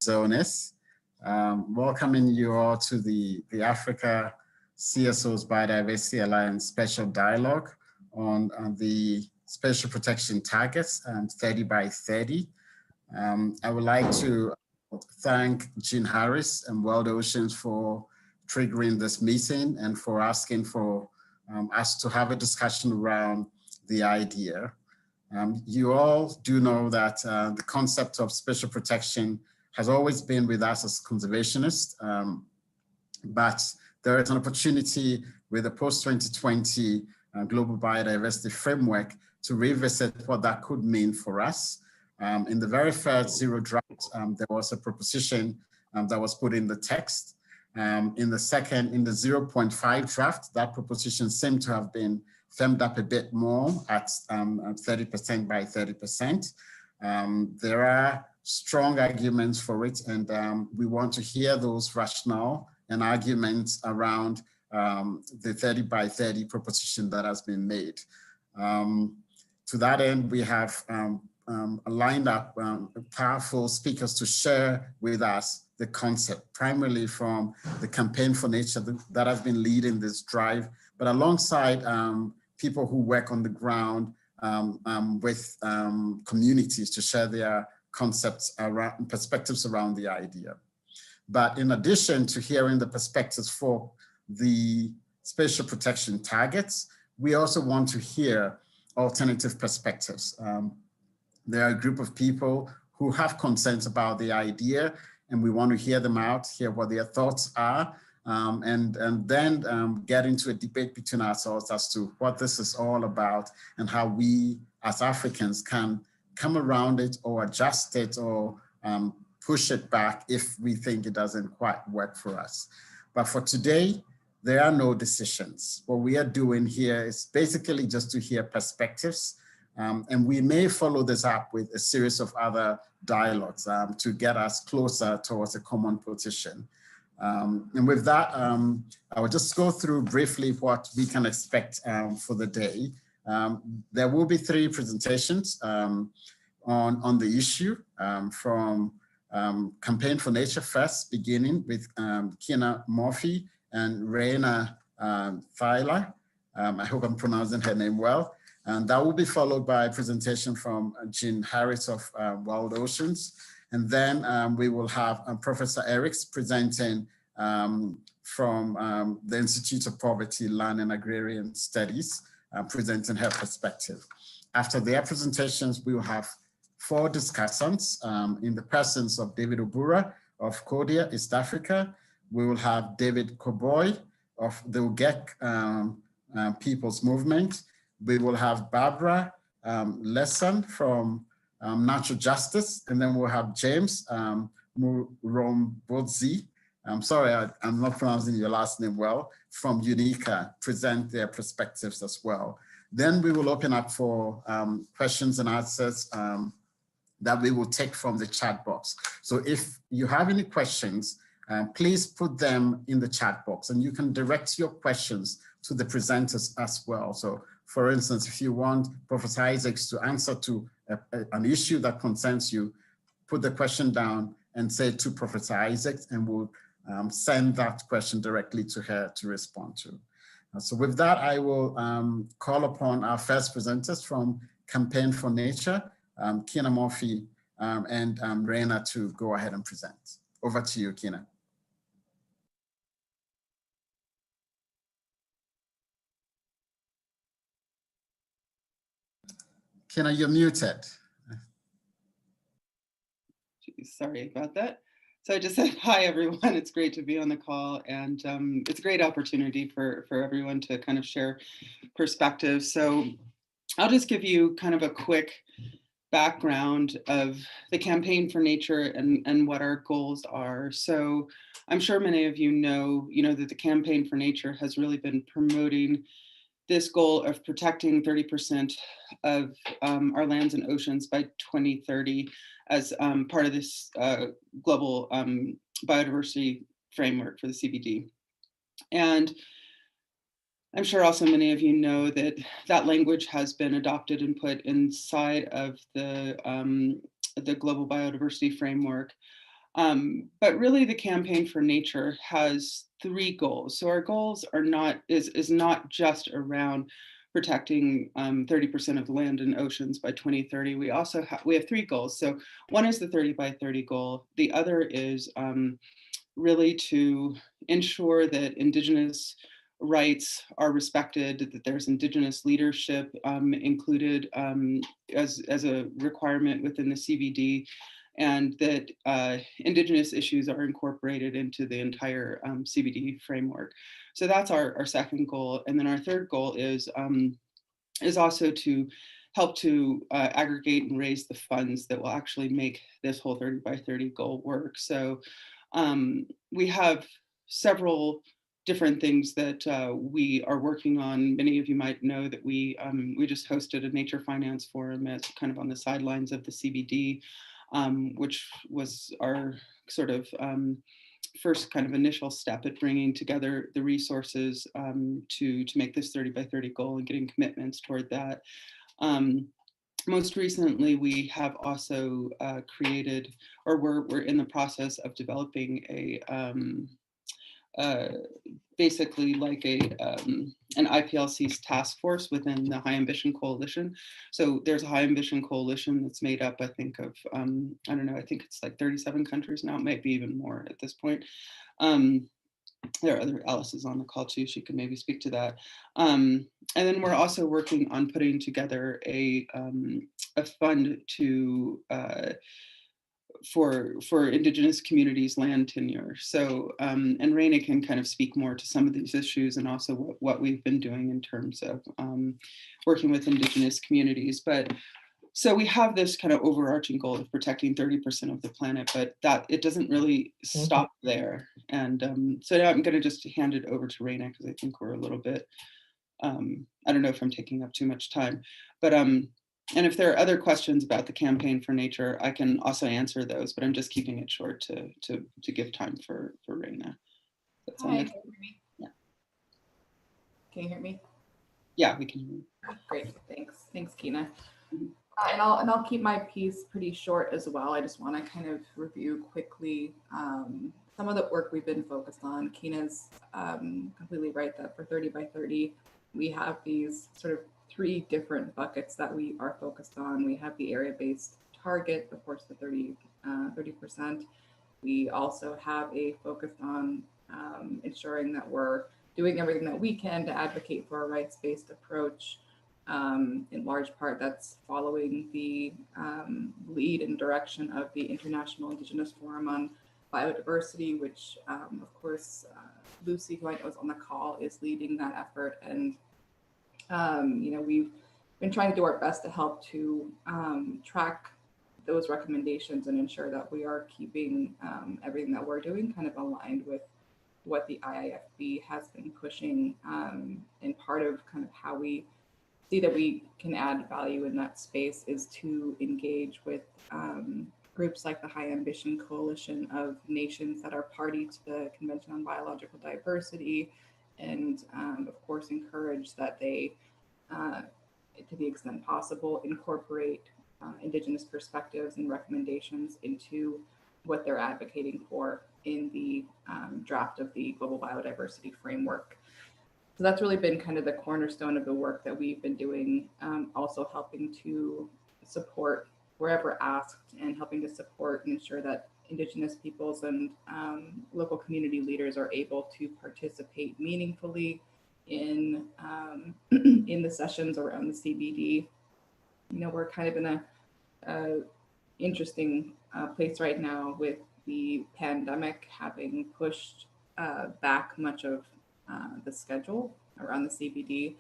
zone is. Welcoming you all to the Africa CSO's Biodiversity Alliance Special Dialogue on the Spatial Protection Targets 30 by 30. I would like to thank Jean Harris and World Oceans for triggering this meeting and for asking for us to have a discussion around the idea. You all do know that the concept of spatial protection has always been with us as conservationists, but there is an opportunity with the Post-2020 Global Biodiversity Framework to revisit what that could mean for us. In the very first zero draft, there was a proposition that was put in the text. In the second, in the 0.5 draft, that proposition seemed to have been firmed up a bit more at 30% by 30%. There are strong arguments for it, and we want to hear those rationale and arguments around the 30 by 30 proposition that has been made. To that end, we have lined up powerful speakers to share with us the concept, primarily from the Campaign for Nature that has been leading this drive, but alongside people who work on the ground with communities to share their concepts around perspectives around the idea. But in addition to hearing the perspectives for the spatial protection targets, we also want to hear alternative perspectives. There are a group of people who have concerns about the idea, and we want to hear them out, hear what their thoughts are, and then get into a debate between ourselves as to what this is all about and how we as Africans can come around it or adjust it or push it back if we think it doesn't quite work for us. But for today, there are no decisions. What we are doing here is basically just to hear perspectives, and we may follow this up with a series of other dialogues to get us closer towards a common position. And with that, I will just go through briefly what we can expect for the day. There will be 3 presentations on the issue from Campaign for Nature first, beginning with Kina Murphy and Raina Thyler. I hope I'm pronouncing her name well. And that will be followed by a presentation from Jean Harris of World Oceans. And then we will have Professor Eriks presenting from the Institute of Poverty, Land and Agrarian Studies, presenting her perspective. After their presentations, we will have 4 discussants in the presence of David Obura of CODIA, East Africa. We will have David Koboy of the Ugek People's Movement. We will have Barbara Lesson from Natural Justice, and then we'll have James Murombodzi. I'm sorry, I'm not pronouncing your last name well, from UNICA, present their perspectives as well. Then we will open up for questions and answers that we will take from the chat box. So if you have any questions, please put them in the chat box, and you can direct your questions to the presenters as well. So for instance, if you want Professor Isaacs to answer to an issue that concerns you, put the question down and say to Professor Isaacs, and we'll send that question directly to her to respond to. So with that, I will call upon our first presenters from Campaign for Nature, Kina Murphy and Raina, to go ahead and present. Over to you, Kina. Kina, you're muted. Sorry about that. So I just said, hi, everyone. It's great to be on the call. And it's a great opportunity for everyone to kind of share perspectives. So I'll just give you kind of a quick background of the Campaign for Nature and what our goals are. So I'm sure many of you know that the Campaign for Nature has really been promoting this goal of protecting 30% of our lands and oceans by 2030 as part of this global biodiversity framework for the CBD. And I'm sure also many of you know that that language has been adopted and put inside of the Global Biodiversity Framework But really the Campaign for Nature has 3 goals. So our goals are not, is not just around protecting 30% of the land and oceans by 2030. We also we have 3 goals. So one is the 30 by 30 goal. The other is really to ensure that Indigenous rights are respected, that there's Indigenous leadership included as a requirement within the CBD, and that Indigenous issues are incorporated into the entire CBD framework. So that's our second goal. And then our third goal is also to help to aggregate and raise the funds that will actually make this whole 30 by 30 goal work. So we have several different things that we are working on. Many of you might know that we just hosted a nature finance forum as kind of on the sidelines of the CBD, which was our sort of first kind of initial step at bringing together the resources to make this 30 by 30 goal and getting commitments toward that. Most recently, we have also created, or we're in the process of developing a basically like an IPLC's task force within the High Ambition Coalition. So there's a High Ambition Coalition that's made up, I think, of, I don't know, I think it's like 37 countries now, it might be even more at this point. There are other Alice's on the call too, she could maybe speak to that. And then we're also working on putting together a fund to for Indigenous communities' land tenure. So, and Raina can kind of speak more to some of these issues and also what we've been doing in terms of working with Indigenous communities. But so we have this kind of overarching goal of protecting 30% of the planet, but that it doesn't really stop there. And so now I'm going to just hand it over to Raina because I think we're a little bit, I don't know if I'm taking up too much time, but and if there are other questions about the Campaign for Nature, I can also answer those, but I'm just keeping it short to give time for Raina. Hi, can you hear me? Yeah. Can you hear me? Yeah, we can hear you. Great, thanks, Kina. And I'll keep my piece pretty short as well. I just want to kind of review quickly some of the work we've been focused on. Kina's completely right that for 30 by 30, we have these sort of 3 different buckets that we are focused on. We have the area-based target, of course, the 30%. We also have a focus on ensuring that we're doing everything that we can to advocate for a rights-based approach. In large part, that's following the lead and direction of the International Indigenous Forum on Biodiversity, which, of course, Lucy, who I know is on the call, is leading that effort. And you know, we've been trying to do our best to help to track those recommendations and ensure that we are keeping everything that we're doing kind of aligned with what the IIFB has been pushing. And part of kind of how we see that we can add value in that space is to engage with groups like the High Ambition Coalition of nations that are party to the Convention on Biological Diversity, and of course encourage that they, to the extent possible, incorporate Indigenous perspectives and recommendations into what they're advocating for in the draft of the Global Biodiversity Framework. So that's really been kind of the cornerstone of the work that we've been doing, also helping to support wherever asked and helping to support and ensure that Indigenous peoples and local community leaders are able to participate meaningfully in in the sessions around the CBD. You know, we're kind of in a interesting place right now with the pandemic having pushed back much of the schedule around the CBD,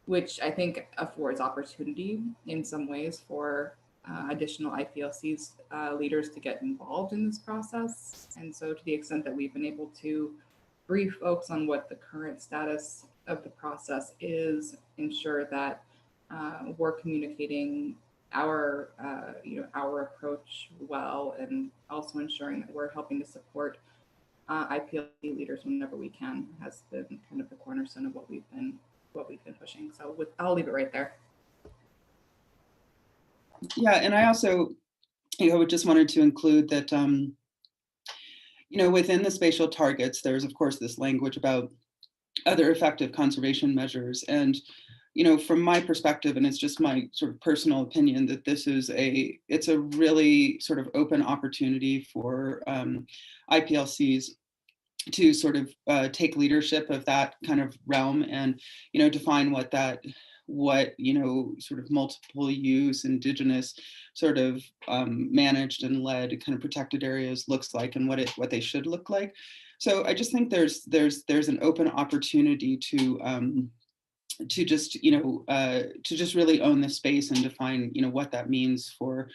which I think affords opportunity in some ways for additional IPLC's leaders to get involved in this process. And so to the extent that we've been able to brief folks on what the current status of the process is, ensure that we're communicating our our approach well, and also ensuring that we're helping to support IPLC leaders whenever we can, has been kind of the cornerstone of what we've been pushing. So I'll leave it right there. Yeah, and I also, would just wanted to include that within the spatial targets, there's of course this language about other effective conservation measures. And, from my perspective, and it's just my sort of personal opinion, that this is it's a really sort of open opportunity for IPLCs to sort of take leadership of that kind of realm and, define what sort of multiple use indigenous sort of managed and led kind of protected areas looks like, and what they should look like. So I just think there's an open opportunity to just really own the space and define what that means for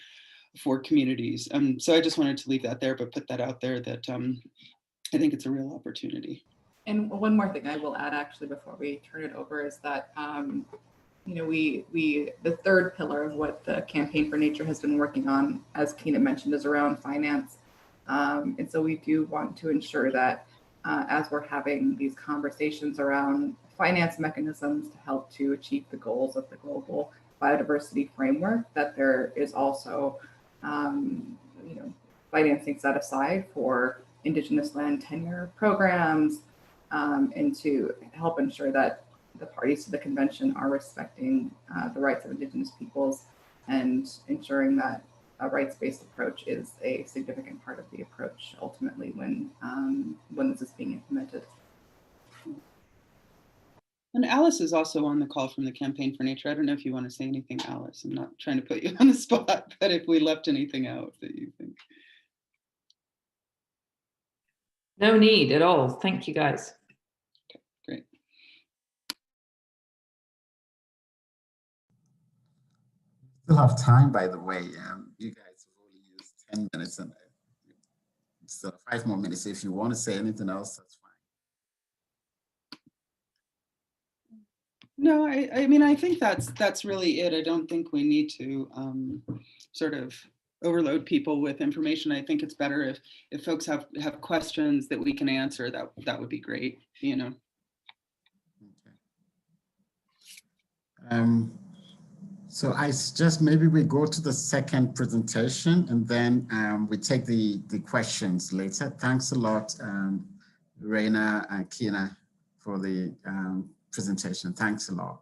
communities. So I just wanted to leave that there, but put that out there that I think it's a real opportunity. And one more thing I will add actually before we turn it over is that the third pillar of what the Campaign for Nature has been working on, as Kina mentioned, is around finance. And so we do want to ensure that as we're having these conversations around finance mechanisms to help to achieve the goals of the Global Biodiversity Framework, that there is also financing set aside for Indigenous land tenure programs, and to help ensure that the parties to the convention are respecting the rights of Indigenous peoples and ensuring that a rights-based approach is a significant part of the approach ultimately when this is being implemented. And Alice is also on the call from the Campaign for Nature. I don't know if you want to say anything, Alice. I'm not trying to put you on the spot, but if we left anything out that you think. No need at all. Thank you, guys. Okay, great. Still have time, by the way. You guys have only used 10 minutes and still 5 more minutes. If you want to say anything else, that's fine. No, I mean, I think that's really it. I don't think we need to sort of overload people with information. I think it's better if folks have questions that we can answer. That would be great, Okay. So I suggest maybe we go to the second presentation and then we take the questions later. Thanks a lot, Reina and Kina, for the presentation. Thanks a lot.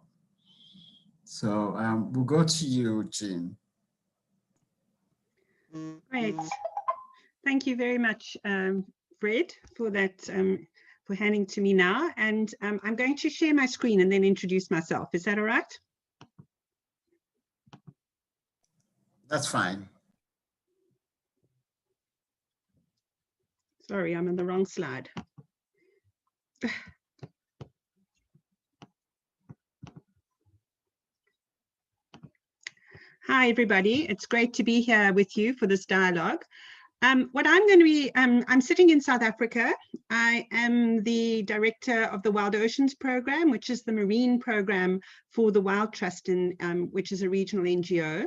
So we'll go to you, Jean. Great. Thank you very much, Fred, for that, for handing to me now. And I'm going to share my screen and then introduce myself. Is that all right? That's fine. Sorry, I'm on the wrong slide. Hi, everybody. It's great to be here with you for this dialogue. What I'm going to be, I'm sitting in South Africa. I am the director of the Wild Oceans Program, which is the marine program for the Wild Trust, which is a regional NGO.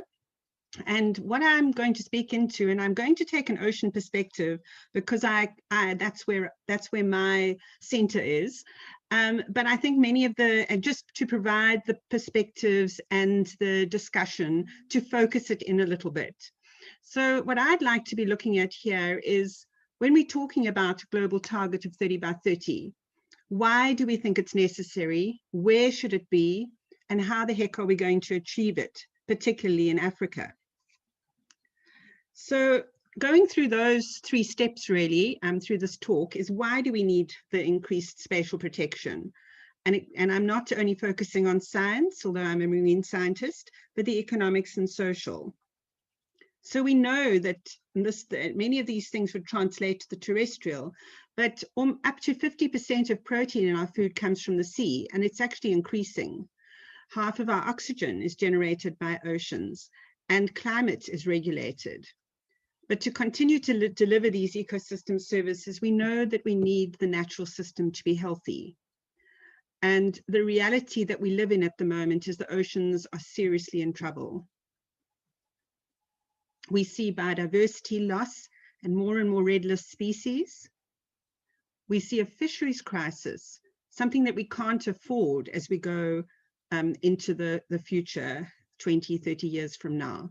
And what I'm going to speak into, and I'm going to take an ocean perspective because that's where my center is. But I think many of just to provide the perspectives and the discussion to focus it in a little bit. So what I'd like to be looking at here is when we're talking about a global target of 30 by 30, why do we think it's necessary? Where should it be? And how the heck are we going to achieve it, particularly in Africa? So going through those 3 steps really through this talk is why do we need the increased spatial protection? And I'm not only focusing on science, although I'm a marine scientist, but the economics and social. So we know that many of these things would translate to the terrestrial, but up to 50% of protein in our food comes from the sea, and it's actually increasing. Half of our oxygen is generated by oceans, and climate is regulated. But to continue to deliver these ecosystem services, we know that we need the natural system to be healthy. And the reality that we live in at the moment is the oceans are seriously in trouble. We see biodiversity loss and more red list species. We see a fisheries crisis, something that we can't afford as we go into the future 20, 30 years from now.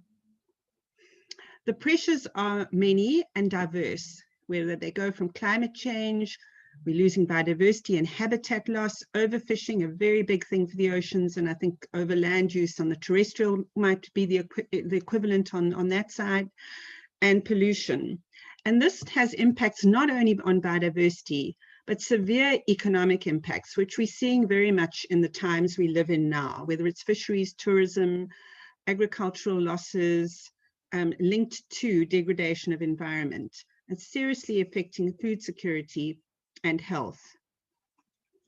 The pressures are many and diverse. whether they go from climate change, we're losing biodiversity and habitat loss, overfishing, a very big thing for the oceans, and I think over land use on the terrestrial might be the equivalent on that side, and pollution. And this has impacts not only on biodiversity, but severe economic impacts, which we're seeing very much in the times we live in now, whether it's fisheries, tourism, agricultural losses, linked to degradation of environment, and seriously affecting food security and health.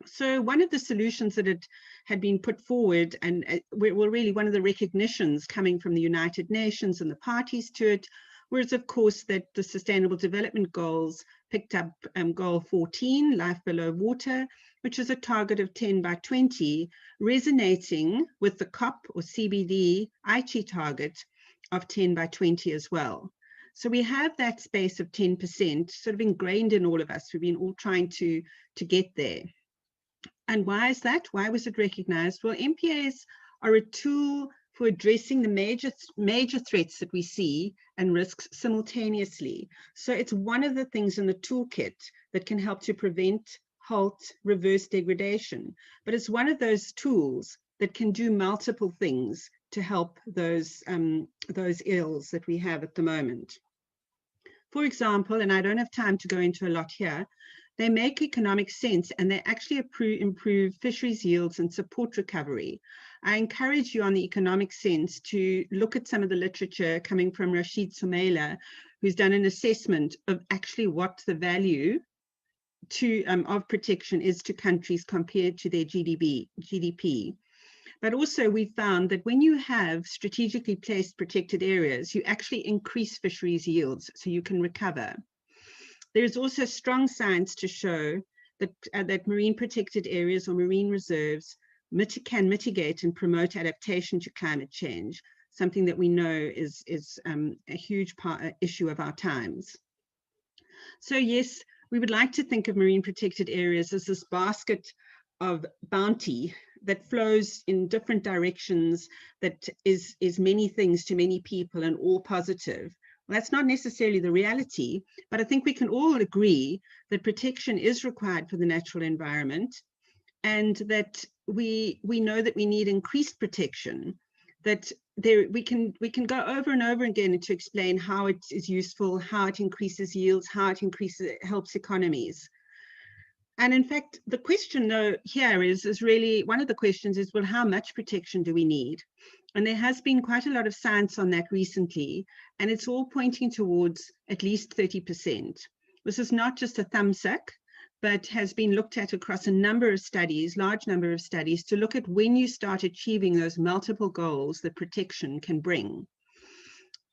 So one of the solutions that had been put forward, and well, really one of the recognitions coming from the United Nations and the parties to it, was of course that the Sustainable Development Goals picked up goal 14, life below water, which is a target of 10 by 20, resonating with the COP or CBD Aichi target of 10 by 20 as well. So we have that space of 10% sort of ingrained in all of us. We've been all trying to get there. And why is that? Why was it recognized? Well, MPAs are a tool for addressing the major threats that we see and risks simultaneously. So it's one of the things in the toolkit that can help to prevent, halt, reverse degradation. But it's one of those tools that can do multiple things to help those ills that we have at the moment. For example, and I don't have time to go into a lot here, they make economic sense and they actually improve fisheries yields and support recovery. I encourage you on the economic sense to look at some of the literature coming from Rashid Soumaila, who's done an assessment of actually what the value of protection is to countries compared to their GDP. But also we found that when you have strategically placed protected areas, you actually increase fisheries yields so you can recover. There's also strong science to show that marine protected areas or marine reserves can mitigate and promote adaptation to climate change, something that we know is a huge issue of our times. So yes, we would like to think of marine protected areas as this basket of bounty that flows in different directions, that is many things to many people and all positive. Well, that's not necessarily the reality, but I think we can all agree that protection is required for the natural environment, and that we know that we need increased protection, that we can go over and over again to explain how it is useful, how it increases yields, how it helps economies. And in fact, the question though here is really, one of the questions is, well, how much protection do we need? And there has been quite a lot of science on that recently, and it's all pointing towards at least 30%. This is not just a thumbsuck, but has been looked at across a number of studies, large number of studies, to look at when you start achieving those multiple goals that protection can bring.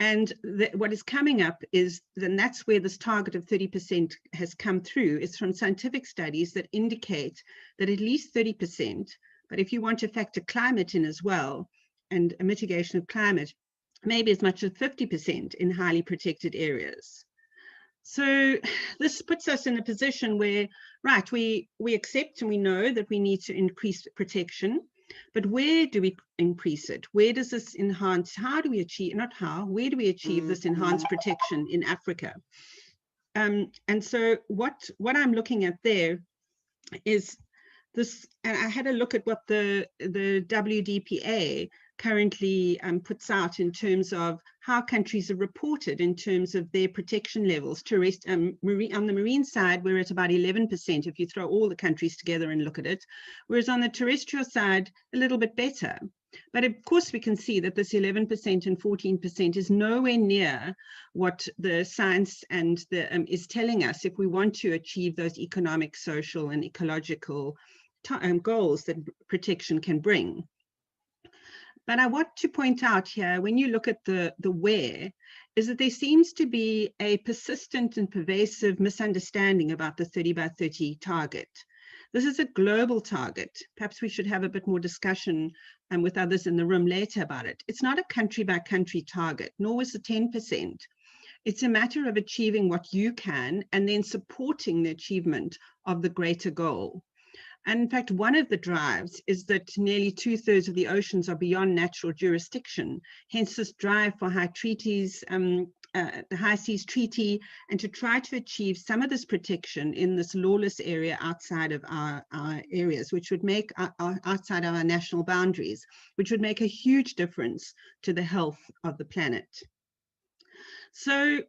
And what is coming up is, then that's where this target of 30% has come through. It's from scientific studies that indicate that at least 30%, but if you want to factor climate in as well, and a mitigation of climate, maybe as much as 50% in highly protected areas. So this puts us in a position where, right, we accept and we know that we need to increase protection, but where do we increase it? Where does this enhance, how do we achieve, not how, where do we achieve this enhanced protection in Africa? And so what I'm looking at there is this, and I had a look at what the WDPA currently puts out in terms of how countries are reported in terms of their protection levels. On the marine side, we're at about 11% if you throw all the countries together and look at it, whereas on the terrestrial side, a little bit better. But of course, we can see that this 11% and 14% is nowhere near what the science and is telling us if we want to achieve those economic, social, and ecological goals that protection can bring. But I want to point out here, when you look at the where, is that there seems to be a persistent and pervasive misunderstanding about the 30 by 30 target. This is a global target. Perhaps we should have a bit more discussion with others in the room later about it. It's not a country by country target, nor was it 10%. It's a matter of achieving what you can and then supporting the achievement of the greater goal. And in fact, one of the drives is that nearly 2/3 of the oceans are beyond natural jurisdiction. Hence this drive for high treaties the High Seas Treaty, and to try to achieve some of this protection in this lawless area outside of our areas, which would make outside of our national boundaries, which would make a huge difference to the health of the planet. So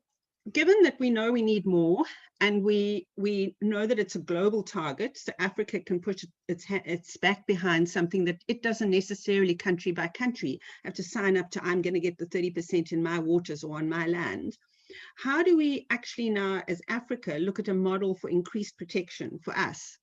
given that we know we need more, and we know that it's a global target, so Africa can put its back behind something that it doesn't necessarily country by country have to sign up to, I'm going to get the 30% in my waters or on my land. How do we actually now, as Africa, look at a model for increased protection for us?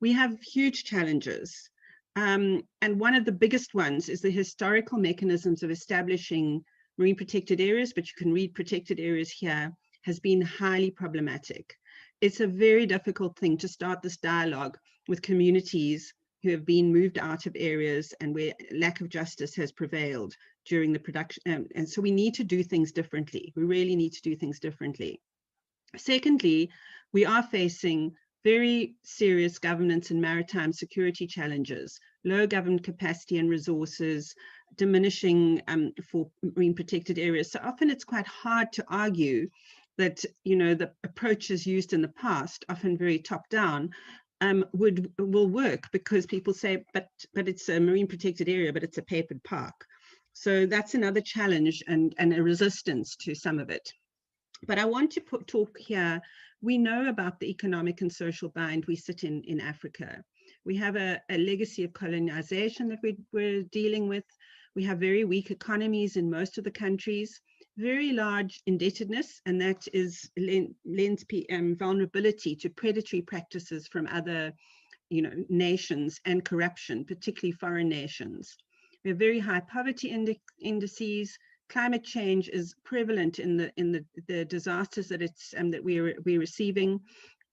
We have huge challenges. And one of the biggest ones is the historical mechanisms of establishing marine protected areas, but you can read protected areas here, has been highly problematic. It's a very difficult thing to start this dialogue with communities who have been moved out of areas and where lack of justice has prevailed during the production. And so we need to do things differently. We really need to do things differently. Secondly, we are facing very serious governance and maritime security challenges, low government capacity and resources, diminishing for marine protected areas. So often it's quite hard to argue that, you know, the approaches used in the past, often very top down, will work, because people say, but it's a marine protected area, but it's a papered park. So that's another challenge and a resistance to some of it. But I want to talk here, we know about the economic and social bind we sit in Africa. We have a legacy of colonization that we're dealing with. We have very weak economies in most of the countries, very large indebtedness, and that lends vulnerability to predatory practices from other, you know, nations, and corruption, particularly foreign nations. We have very high poverty indices. Climate change is prevalent in the disasters that we're receiving,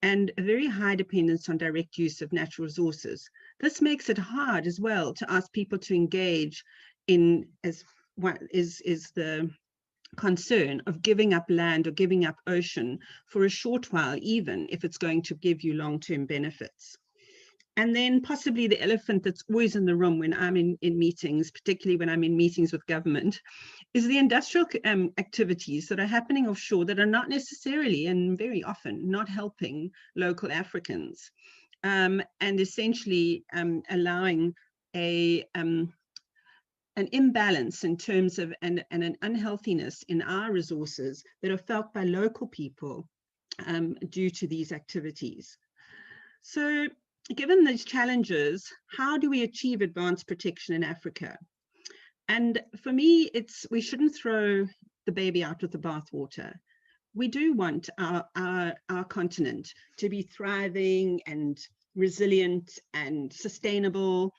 and a very high dependence on direct use of natural resources. This makes it hard as well to ask people to engage in, as what is the concern of giving up land or giving up ocean for a short while, even if it's going to give you long-term benefits. And then possibly the elephant that's always in the room when I'm in meetings, particularly when I'm in meetings with government, is the industrial activities that are happening offshore that are not necessarily, and very often, not helping local Africans, and essentially allowing an imbalance in terms of and an unhealthiness in our resources that are felt by local people due to these activities. So given these challenges, how do we achieve advanced protection in Africa? And for me, we shouldn't throw the baby out with the bathwater. We do want our continent to be thriving and resilient and sustainable.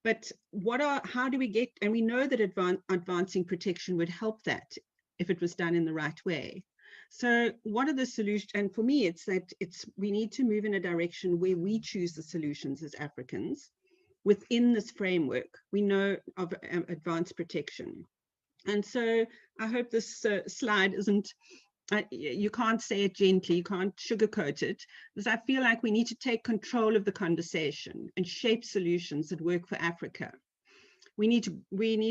But how do we get, and we know that advancing protection would help that if it was done in the right way. So what are the solutions? And for me, it's that we need to move in a direction where we choose the solutions as Africans within this framework. We know of advanced protection. And so I hope this slide isn't, you can't say it gently, you can't sugarcoat it, because I feel like we need to take control of the conversation and shape solutions that work for Africa. We need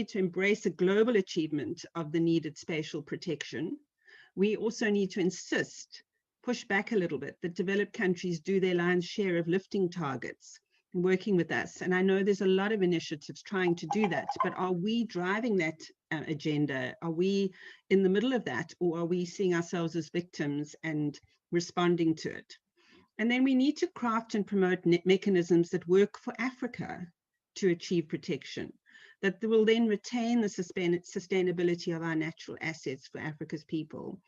to embrace a global achievement of the needed spatial protection. We also need to push back a little bit, that developed countries do their lion's share of lifting targets and working with us. And I know there's a lot of initiatives trying to do that, but are we driving that agenda? Are we in the middle of that, or are we seeing ourselves as victims and responding to it? And then we need to craft and promote mechanisms that work for Africa to achieve protection, that will then retain the sustainability of our natural assets for Africa's people.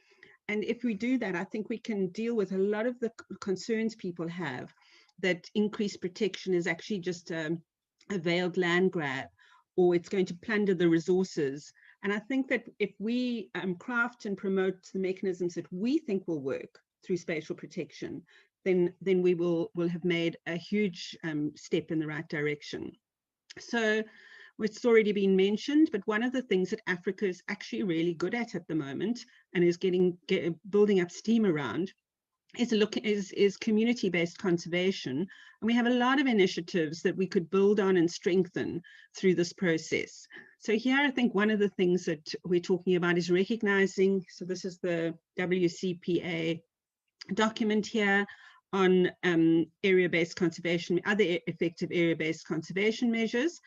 And if we do that, I think we can deal with a lot of the concerns people have that increased protection is actually just a veiled land grab, or it's going to plunder the resources. And I think that if we craft and promote the mechanisms that we think will work through spatial protection, then we will have made a huge step in the right direction. So it's already been mentioned, but one of the things that Africa is actually really good at the moment and is building up steam around is community-based conservation. And we have a lot of initiatives that we could build on and strengthen through this process. So here, I think one of the things that we're talking about is recognizing, so this is the WCPA document here on area-based conservation, other effective area-based conservation measures.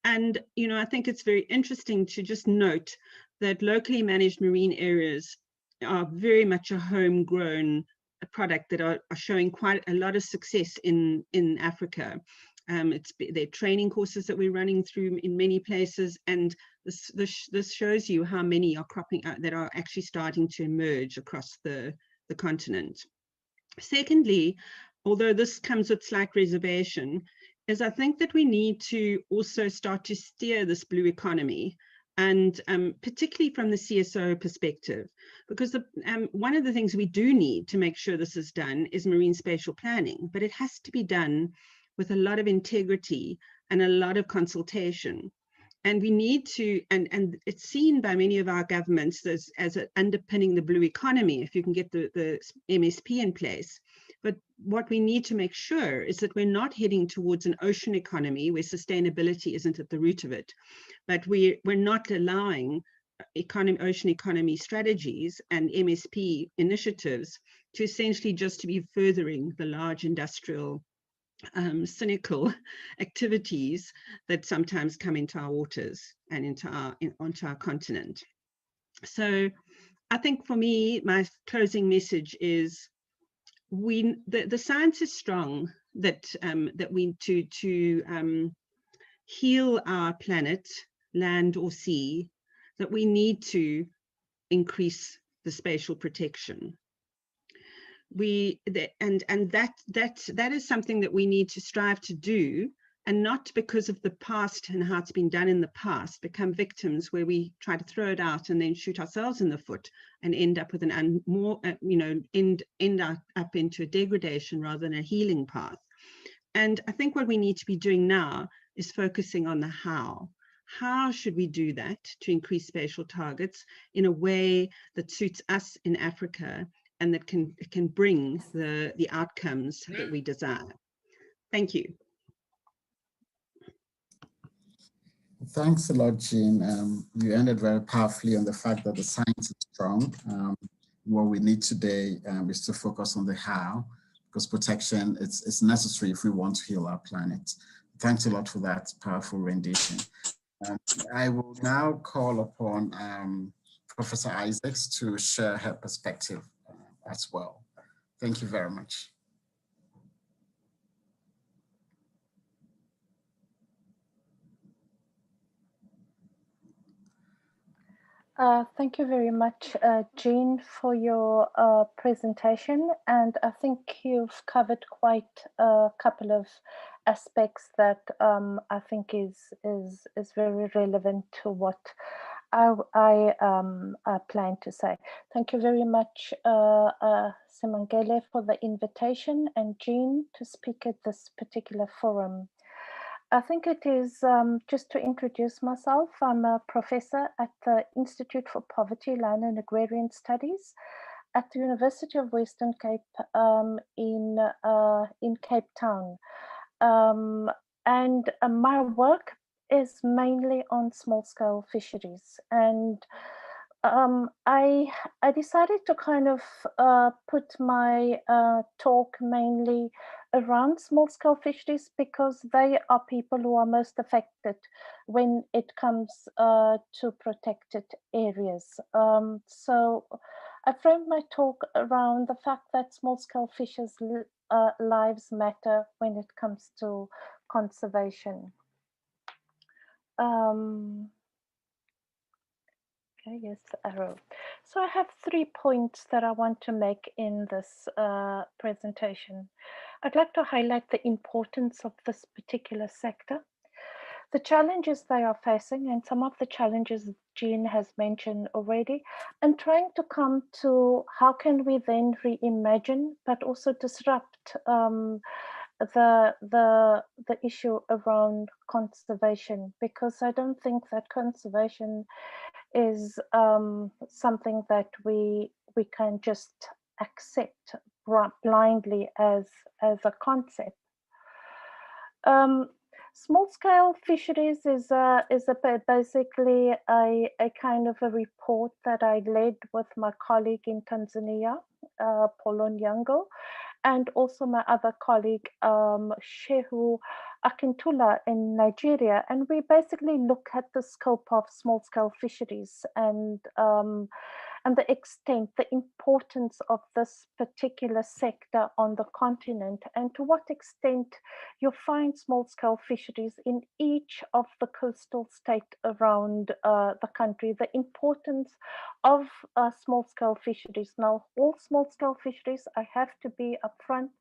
And, you know, I think it's very interesting to just note that locally managed marine areas are very much a homegrown product that are showing quite a lot of success in Africa. They're training courses that we're running through in many places, and this shows you how many are cropping out that are actually starting to emerge across the continent. Secondly, although this comes with slight reservation, is I think that we need to also start to steer this blue economy, and particularly from the CSO perspective, because one of the things we do need to make sure this is done is marine spatial planning, but it has to be done with a lot of integrity and a lot of consultation. And we need to, and it's seen by many of our governments as underpinning the blue economy, if you can get the MSP in place. But what we need to make sure is that we're not heading towards an ocean economy where sustainability isn't at the root of it, but we're not allowing ocean economy strategies and MSP initiatives to essentially just to be furthering the large industrial cynical activities that sometimes come into our waters and onto our continent. So I think for me, my closing message is the science is strong that we need to heal our planet, land or sea, that we need to increase the spatial protection. That is something that we need to strive to do, and not because of the past and how it's been done in the past, become victims where we try to throw it out and then shoot ourselves in the foot and end up with end up into a degradation rather than a healing path. And I think what we need to be doing now is focusing on the how. How should we do that to increase spatial targets in a way that suits us in Africa and that can bring the outcomes that we desire? Thank you. Thanks a lot, Jean. You ended very powerfully on the fact that the science is strong. What we need today is to focus on the how, because protection is necessary if we want to heal our planet. Thanks a lot for that powerful rendition. I will now call upon Professor Isaacs to share her perspective as well. Thank you very much. Thank you very much, Jean, for your presentation. And I think you've covered quite a couple of aspects that I think is very relevant to what I plan to say. Thank you very much, Simangele, for the invitation, and Jean to speak at this particular forum. I think it is, just to introduce myself, I'm a professor at the Institute for Poverty, Land and Agrarian Studies at the University of Western Cape in Cape Town. And my work is mainly on small-scale fisheries. And I decided to kind of put my talk mainly around small-scale fisheries because they are people who are most affected when it comes to protected areas. So I framed my talk around the fact that small-scale fishers' lives matter when it comes to conservation. Okay, yes, arrow. So I have 3 points that I want to make in this presentation. I'd like to highlight the importance of this particular sector, the challenges they are facing, and some of the challenges Jean has mentioned already, and trying to come to how can we then reimagine, but also disrupt the issue around conservation, because I don't think that conservation is something that we can just accept, blindly as a concept. Small-scale fisheries is basically a kind of a report that I led with my colleague in Tanzania, Polo Nyango, and also my other colleague, Shehu Akintula in Nigeria. And we basically look at the scope of small-scale fisheries and the extent, the importance of this particular sector on the continent, and to what extent you find small-scale fisheries in each of the coastal states around the country, the importance of small-scale fisheries. Now, all small-scale fisheries, I have to be upfront,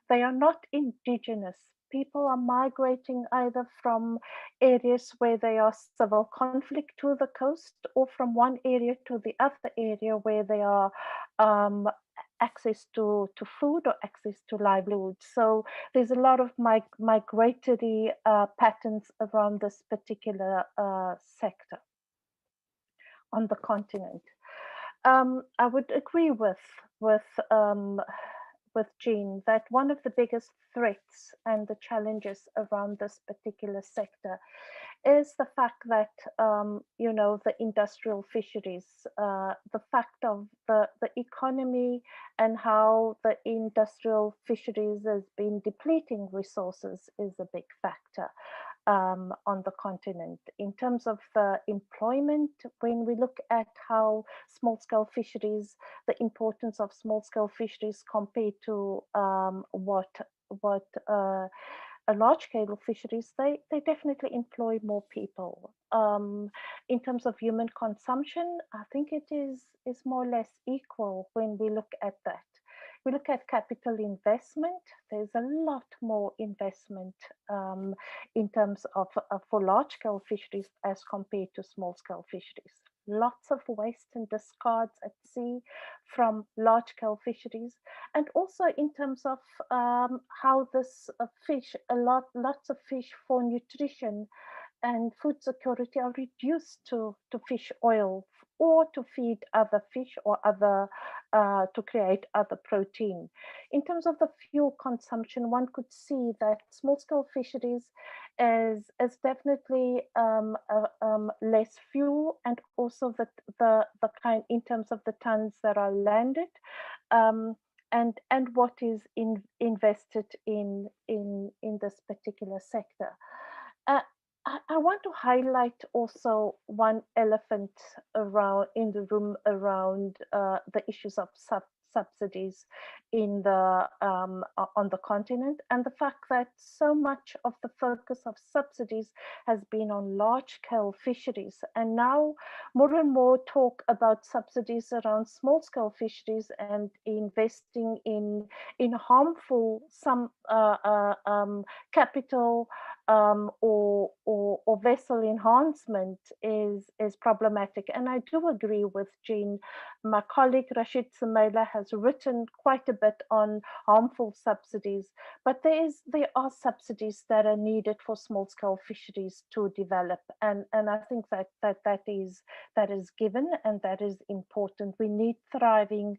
they are not indigenous. People are migrating either from areas where there are civil conflict to the coast, or from one area to the other area where there are access to food or access to livelihood. So there's a lot of migratory patterns around this particular sector on the continent. I would agree with Jean that one of the biggest threats and the challenges around this particular sector is the fact that the industrial fisheries, the fact of the economy and how the industrial fisheries has been depleting resources is a big factor on the continent. In terms of the employment, when we look at how small-scale fisheries, the importance of small-scale fisheries compared to what a large-scale fisheries, they definitely employ more people. In terms of human consumption, I think it is more or less equal when we look at that. We look at capital investment, there's a lot more investment in terms of for large-scale fisheries as compared to small-scale fisheries. Lots of waste and discards at sea from large-scale fisheries, and also in terms of how this fish, lots of fish for nutrition and food security are reduced to fish oil or to feed other fish or other to create other protein. In terms of the fuel consumption, one could see that small-scale fisheries is definitely less fuel, and also the kind in terms of the tons that are landed. And what is invested in this particular sector. I want to highlight also one elephant in the room around the issues of subsidies in the on the continent, and the fact that so much of the focus of subsidies has been on large-scale fisheries, and now more and more talk about subsidies around small-scale fisheries and investing in harmful capital or vessel enhancement is problematic. And I do agree with Jean. My colleague Rashid Sumaila has written quite a bit on harmful subsidies, but there are subsidies that are needed for small-scale fisheries to develop, and I think that is given, and that is important. We need thriving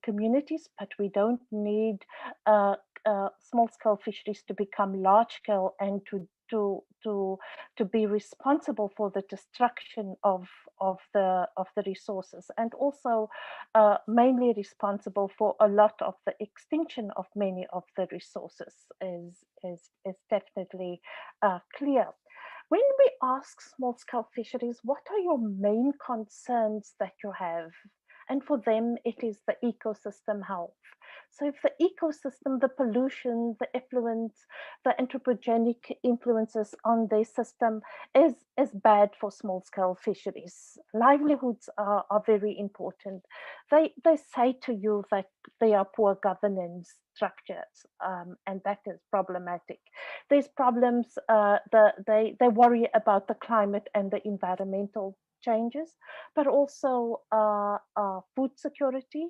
communities, but we don't need small-scale fisheries to become large-scale and to be responsible for the destruction of the resources, and also mainly responsible for a lot of the extinction of many of the resources is definitely clear. When we ask small-scale fisheries, what are your main concerns that you have? And for them, it is the ecosystem health. So if the ecosystem, the pollution, the effluents, the anthropogenic influences on their system is bad for small-scale fisheries. Livelihoods are very important. They say to you that they are poor governance structures, and that is problematic. There's problems, they worry about the climate and the environmental changes, but also food security.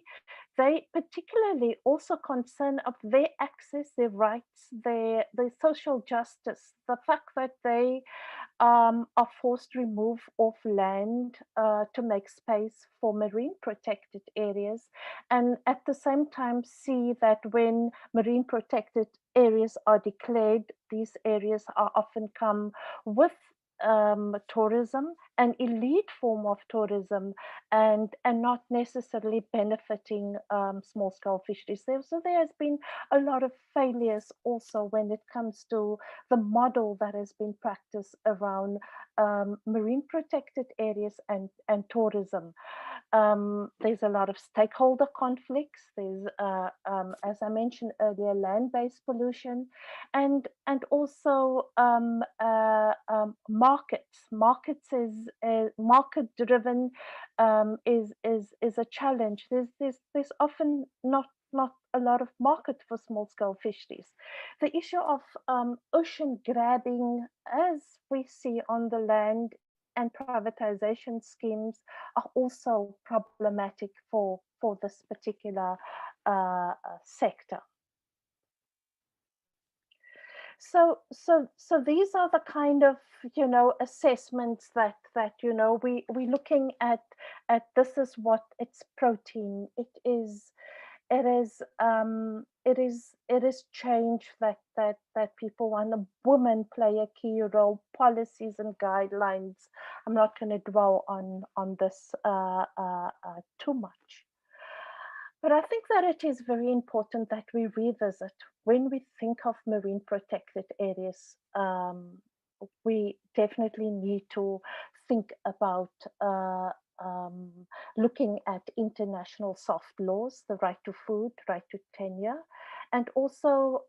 They particularly also concern of their access, their rights, their social justice, the fact that they are forced to remove off land to make space for marine protected areas, and at the same time see that when marine protected areas are declared, these areas are often come with tourism, an elite form of tourism, and not necessarily benefiting small-scale fisheries. So there has been a lot of failures also when it comes to the model that has been practiced around marine protected areas and tourism. There's a lot of stakeholder conflicts. There's, as I mentioned earlier, land-based pollution, and also markets. Markets is market-driven is a challenge. There's often not a lot of market for small-scale fisheries. The issue of ocean grabbing, as we see on the land, and privatization schemes are also problematic for this particular sector. So these are the kind of, you know, assessments that you know, we're looking at this is what it's protein. It is change that people want. Women play a key role, policies and guidelines. I'm not going to dwell on this too much. But I think that it is very important that we revisit when we think of marine protected areas. We definitely need to think about looking at international soft laws, the right to food, right to tenure, and also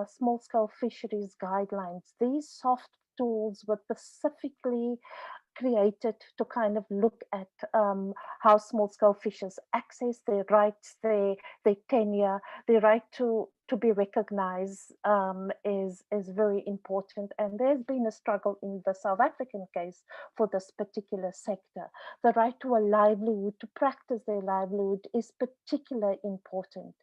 small-scale fisheries guidelines. These soft tools were specifically created to kind of look at how small-scale fishers access their rights, their tenure, their right to be recognized is very important. And there's been a struggle in the South African case for this particular sector. The right to a livelihood, to practice their livelihood, is particularly important.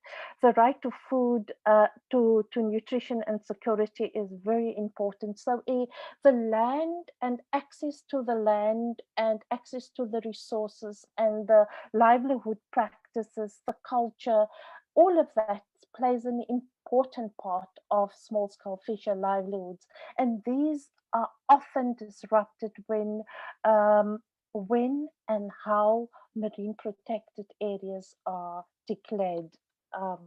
The right to food, to nutrition and security is very important. So the land and access to the land and access to the resources and the livelihood practices, the culture, all of that plays an important part of small-scale fisher livelihoods. And these are often disrupted when and how marine protected areas are declared. I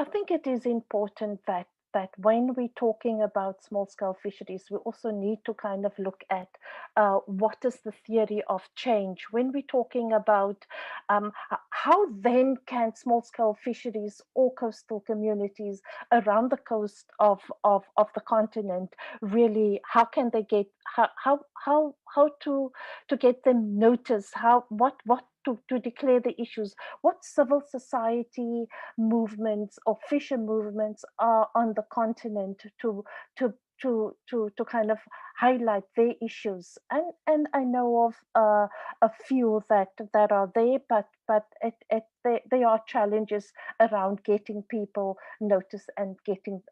think it is important that when we're talking about small-scale fisheries, we also need to kind of look at what is the theory of change. When we're talking about how then can small-scale fisheries or coastal communities around the coast of the continent really, how can they get, how to get them noticed, what to declare the issues, what civil society movements or fisher movements are on the continent to kind of highlight their issues. And I know of a few that are there, but there are challenges around getting people noticed and getting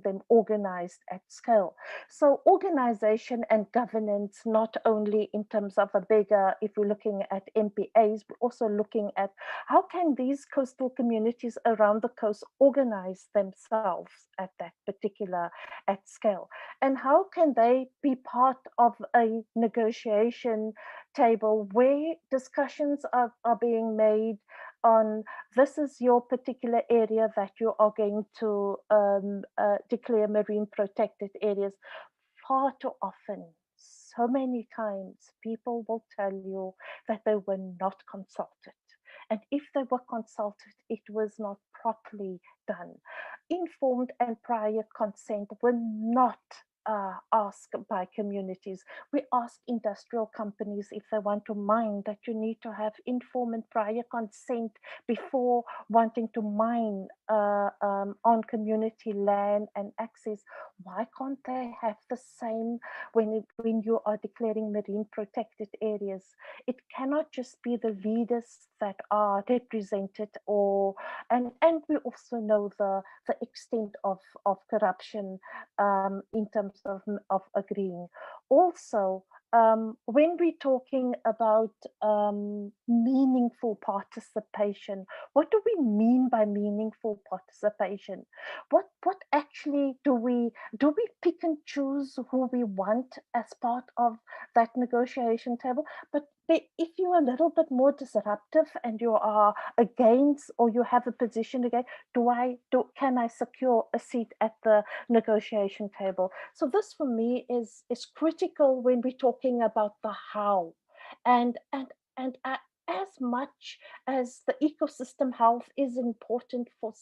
them organized at scale. So organization and governance, not only in terms of a bigger, if we're looking at MPAs, but also looking at how can these coastal communities around the coast organize themselves at that particular, at scale, and how can they be part of a negotiation table where discussions are being made on this is your particular area that you are going to declare marine protected areas. Far too often, so many times, people will tell you that they were not consulted. And if they were consulted, it was not properly done. Informed and prior consent were not asked by communities. We ask industrial companies if they want to mine that you need to have informed and prior consent before wanting to mine on community land and access. Why can't they have the same when you are declaring marine protected areas? It cannot just be the leaders that are represented, and we also know the extent of corruption in terms terms of agreeing. Also, when we're talking about meaningful participation, what do we mean by meaningful participation? What actually do we pick and choose who we want as part of that negotiation table? But if you're a little bit more disruptive and you are against, or you have a position against, can I secure a seat at the negotiation table? So this for me is critical when we're talking about the how, and as much as the ecosystem health is important for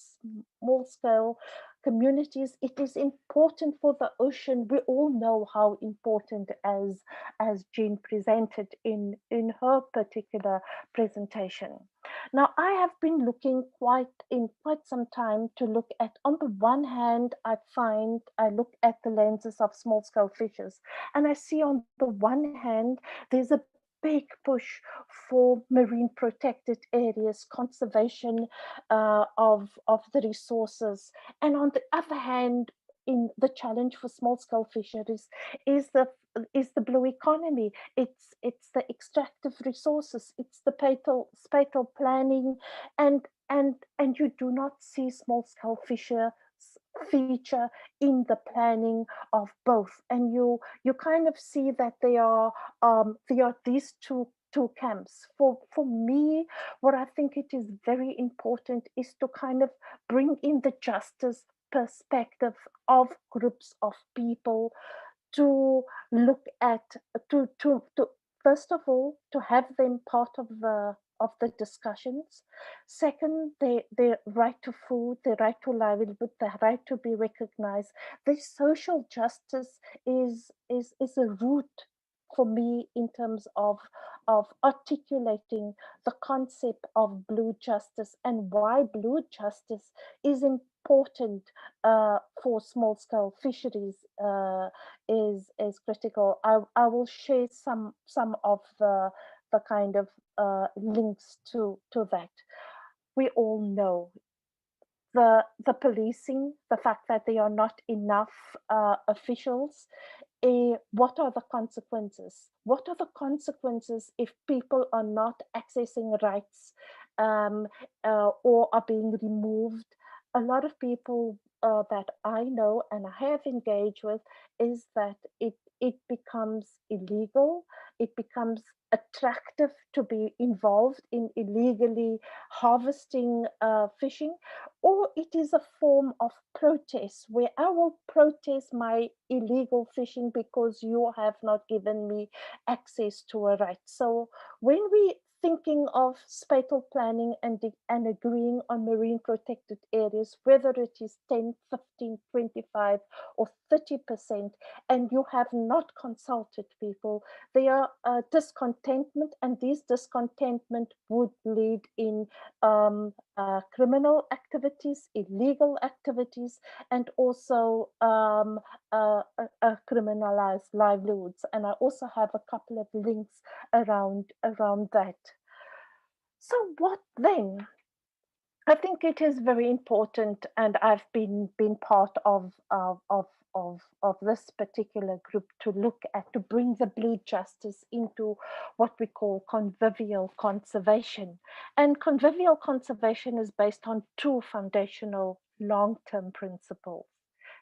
small scale communities, it is important for the ocean. We all know how important, as Jean presented in her particular presentation. Now, I have been looking quite some time to look at, on the one hand, I look at the lenses of small scale fishes, and I see on the one hand, there's a big push for marine protected areas, conservation of the resources. And on the other hand, in the challenge for small scale fisheries is the blue economy. It's the extractive resources, it's the spatial planning, and you do not see small scale fisheries feature in the planning of both. And you kind of see that there are these two camps. For me, what I think it is very important is to kind of bring in the justice perspective of groups of people, to look at, to first of all, to have them part of the discussions. Second, their right to food, their right to livelihood, their right to be recognized. The social justice is a root for me in terms of articulating the concept of blue justice, and why blue justice is important for small scale fisheries is critical. I will share some of the kind of links to that. We all know the policing, the fact that there are not enough officials. What are the consequences? What are the consequences if people are not accessing rights or are being removed? A lot of people that I know and I have engaged with is that it becomes illegal. It becomes attractive to be involved in illegally harvesting fishing, or it is a form of protest where I will protest my illegal fishing because you have not given me access to a right. So when we thinking of spatial planning and agreeing on marine protected areas, whether it is 10, 15, 25 or 30%, and you have not consulted people, there are discontentment, and these discontentment would lead in criminal activities, illegal activities, and also criminalized livelihoods. And I also have a couple of links around that. So what then? I think it is very important, and I've been part of this particular group to look at, to bring the blue justice into what we call convivial conservation. And convivial conservation is based on two foundational long-term principles.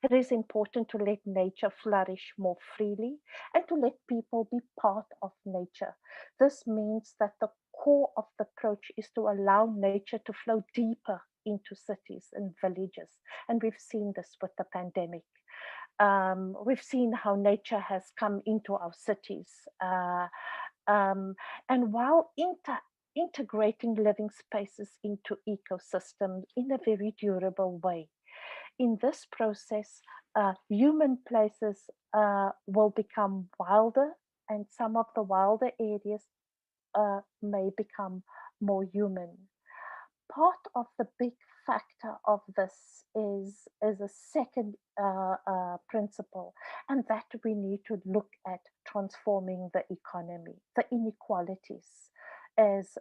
It is important to let nature flourish more freely and to let people be part of nature. This means that the core of the approach is to allow nature to flow deeper into cities and villages. And we've seen this with the pandemic. We've seen how nature has come into our cities. And while integrating living spaces into ecosystems in a very durable way, in this process, human places will become wilder, and some of the wilder areas may become more human. Part of the big factor of this is a second principle, and that we need to look at transforming the economy. The inequalities is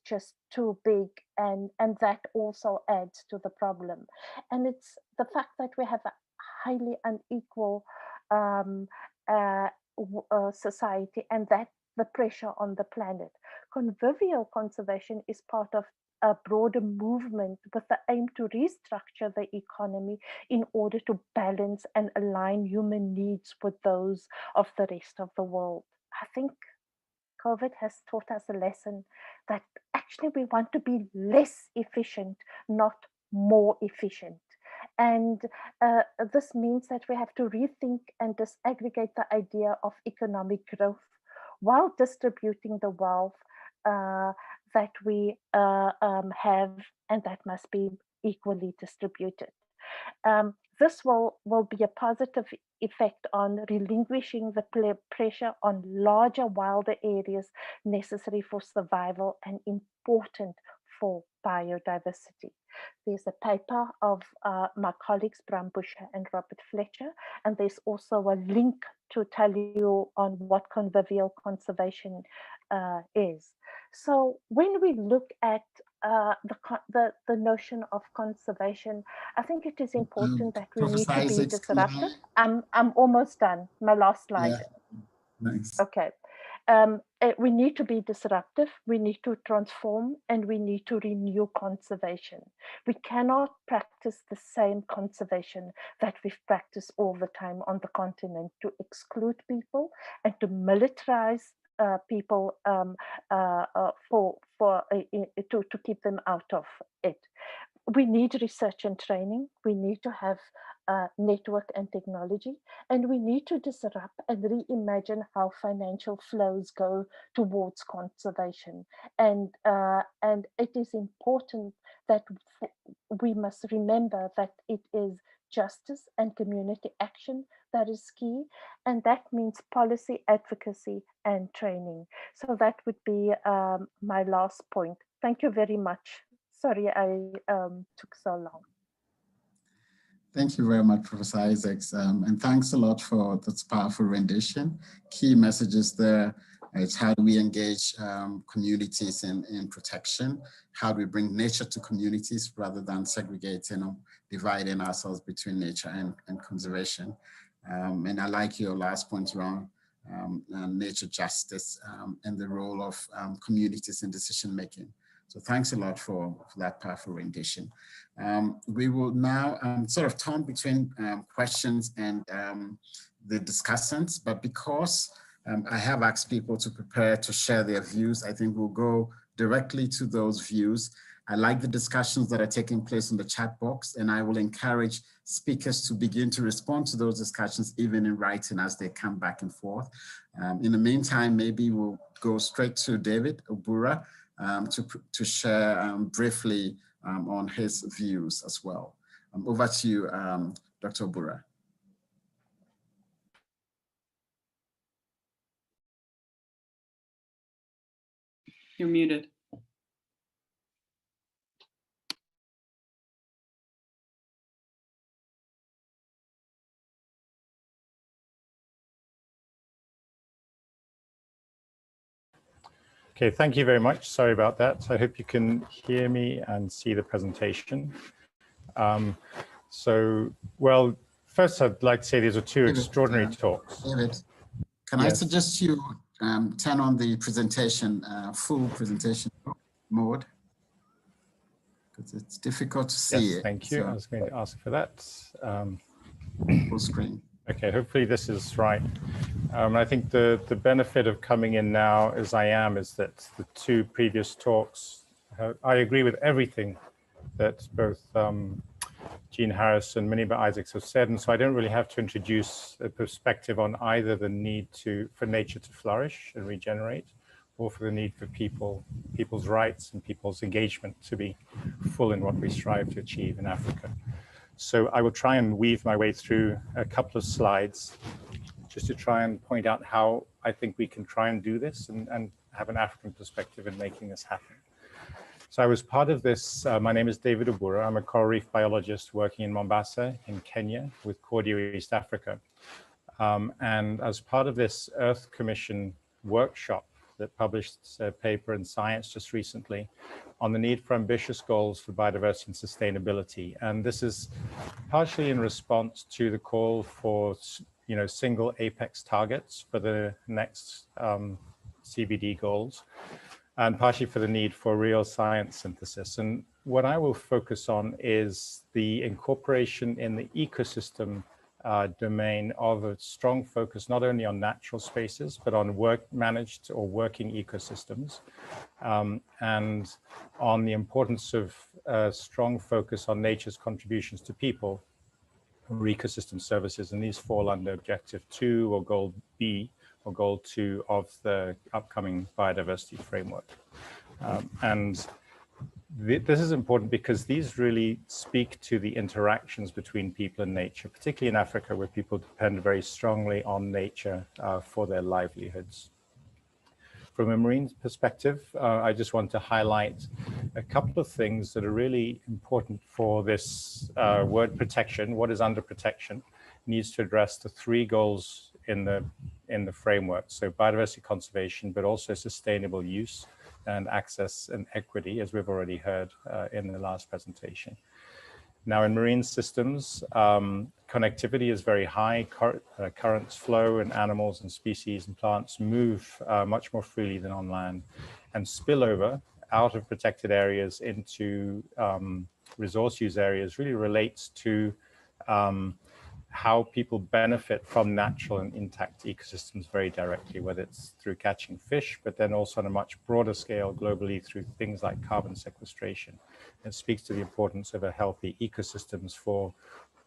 just too big, and that also adds to the problem. And it's the fact that we have highly unequal society, and that the pressure on the planet. Convivial conservation is part of a broader movement with the aim to restructure the economy in order to balance and align human needs with those of the rest of the world. I think COVID has taught us a lesson that actually we want to be less efficient, not more efficient. And this means that we have to rethink and disaggregate the idea of economic growth while distributing the wealth that we have, and that must be equally distributed. This will be a positive effect on relinquishing the pressure on larger, wilder areas necessary for survival and important for biodiversity. There's a paper of my colleagues Bram Buscher and Robert Fletcher, and there's also a link to tell you on what convivial conservation is. So when we look at the notion of conservation, I think it is important that we need to be disruptive. I'm almost done. My last slide. Yeah. Nice. Okay. We need to be disruptive, we need to transform, and we need to renew conservation. We cannot practice the same conservation that we've practiced all the time on the continent, to exclude people and to militarize people to keep them out of it. We need research and training. We need to have network and technology, and we need to disrupt and reimagine how financial flows go towards conservation. And it is important that we must remember that it is justice and community action that is key, and that means policy advocacy and training. So that would be my last point. Thank you very much. Sorry I took so long. Thank you very much, Professor Isaacs, and thanks a lot for this powerful rendition. Key messages there. It's how do we engage communities in protection? How do we bring nature to communities rather than segregating or dividing ourselves between nature and conservation? And I like your last point around nature justice and the role of communities in decision making. So thanks a lot for that powerful rendition. We will now sort of turn between questions and the discussants, but because I have asked people to prepare to share their views, I think we'll go directly to those views. I like the discussions that are taking place in the chat box, and I will encourage speakers to begin to respond to those discussions even in writing as they come back and forth. In the meantime, maybe we'll go straight to David Obura to share briefly on his views as well. Over to you, Dr. Obura. You're muted. Okay, thank you very much. Sorry about that. I hope you can hear me and see the presentation. Well, first I'd like to say these are two extraordinary talks. David, can I suggest you turn on the presentation, full presentation mode? Because it's difficult to see it. Thank you. So, I was going to ask for that. Full screen. Okay, hopefully this is right. I think the benefit of coming in now as I am is that the two previous talks, I agree with everything that both Jean Harris and Miniba Isaacs have said, and so I don't really have to introduce a perspective on either the need for nature to flourish and regenerate, or for the need for people's rights and people's engagement to be full in what we strive to achieve in Africa. So I will try and weave my way through a couple of slides just to try and point out how I think we can try and do this and have an African perspective in making this happen. So I was part of this. My name is David Obura. I'm a coral reef biologist working in Mombasa in Kenya with Cordio East Africa. And as part of this Earth Commission workship that published a paper in Science just recently on the need for ambitious goals for biodiversity and sustainability. And this is partially in response to the call for, single apex targets for the next CBD goals, and partially for the need for real science synthesis. And what I will focus on is the incorporation in the ecosystem domain of a strong focus not only on natural spaces, but on managed or working ecosystems, and on the importance of a strong focus on nature's contributions to people or ecosystem services. And these fall under Objective 2 or Goal B or Goal 2 of the upcoming biodiversity framework. This is important because these really speak to the interactions between people and nature, particularly in Africa, where people depend very strongly on nature for their livelihoods. From a marine perspective, I just want to highlight a couple of things that are really important for this word protection. What is under protection needs to address the 3 goals in the framework. So biodiversity conservation, but also sustainable use and access and equity, as we've already heard in the last presentation. Now, in marine systems, connectivity is very high. Currents flow, and animals and species and plants move much more freely than on land. And spillover out of protected areas into resource use areas really relates to how people benefit from natural and intact ecosystems very directly, whether it's through catching fish, but then also on a much broader scale globally through things like carbon sequestration. It speaks to the importance of a healthy ecosystems for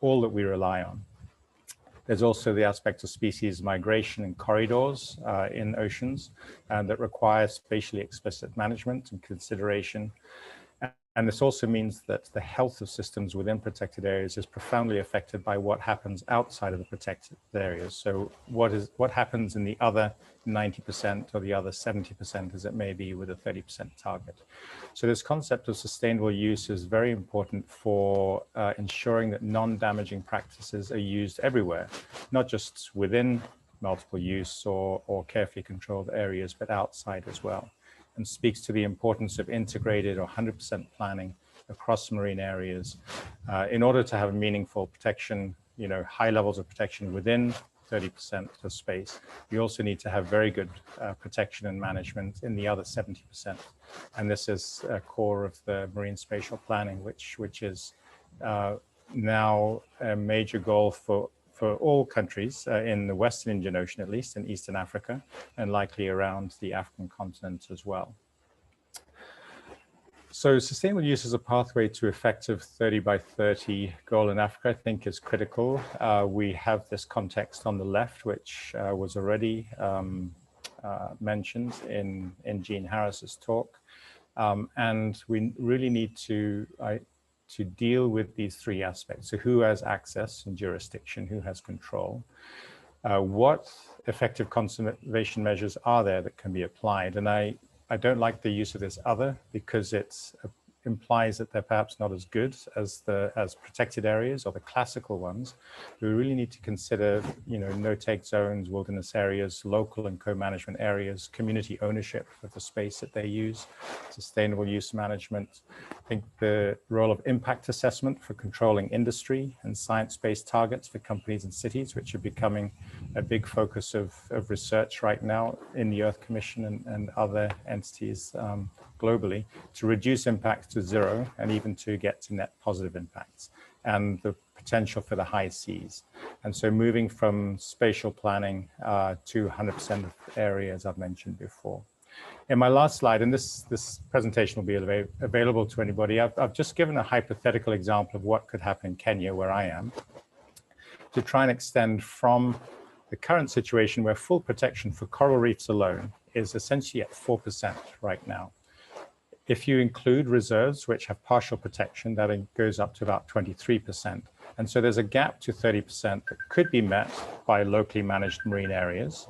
all that we rely on. There's also the aspect of species migration and corridors in oceans, and that require spatially explicit management and consideration. And this also means that the health of systems within protected areas is profoundly affected by what happens outside of the protected areas. So what happens in the other 90% or the other 70% as it may be with a 30% target. So this concept of sustainable use is very important for ensuring that non-damaging practices are used everywhere, not just within multiple use or carefully controlled areas, but outside as well, and speaks to the importance of integrated or 100% planning across marine areas in order to have meaningful protection, high levels of protection within 30% of space. You also need to have very good protection and management in the other 70%. And this is a core of the marine spatial planning, which is now a major goal for all countries in the Western Indian Ocean, at least in Eastern Africa, and likely around the African continent as well. So sustainable use as a pathway to effective 30 by 30 goal in Africa, I think is critical. We have this context on the left, which was already mentioned in Jean Harris's talk. And we really need to deal with these 3 aspects. So who has access and jurisdiction, who has control? What effective conservation measures are there that can be applied? And I don't like the use of this other because it implies that they're perhaps not as good as protected areas or the classical ones. We really need to consider, no-take zones, wilderness areas, local and co-management areas, community ownership of the space that they use, sustainable use management. I think the role of impact assessment for controlling industry and science-based targets for companies and cities, which are becoming a big focus of research right now in the Earth Commission and other entities globally, to reduce impacts to 0 and even to get to net positive impacts, and the potential for the high seas. And so moving from spatial planning to 100% of areas I've mentioned before. In my last slide, and this presentation will be available to anybody, I've just given a hypothetical example of what could happen in Kenya, where I am, to try and extend from the current situation where full protection for coral reefs alone is essentially at 4% right now. If you include reserves, which have partial protection, that goes up to about 23%. And so there's a gap to 30% that could be met by locally managed marine areas,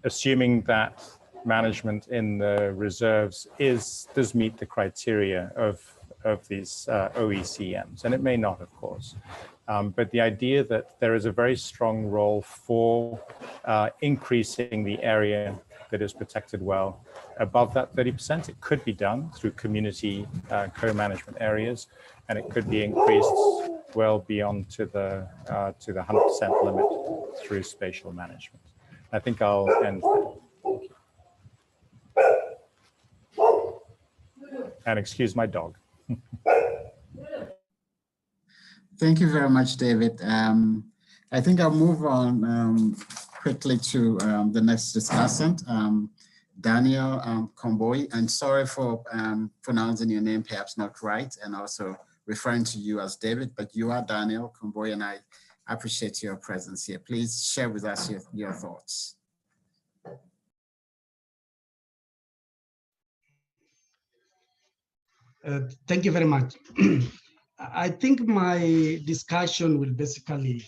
assuming that management in the reserves does meet the criteria of these OECMs. And it may not, of course. But the idea that there is a very strong role for increasing the area that is protected well above that 30%. It could be done through community co-management areas, and it could be increased well beyond to the 100% limit through spatial management. I think I'll end there. And excuse my dog. Thank you very much, David. I think I'll move on quickly to the next discussant, Daniel Komboi. And sorry for pronouncing your name perhaps not right, and also referring to you as David, but you are Daniel Komboi, and I appreciate your presence here. Please share with us your thoughts. Thank you very much. I think my discussion will basically,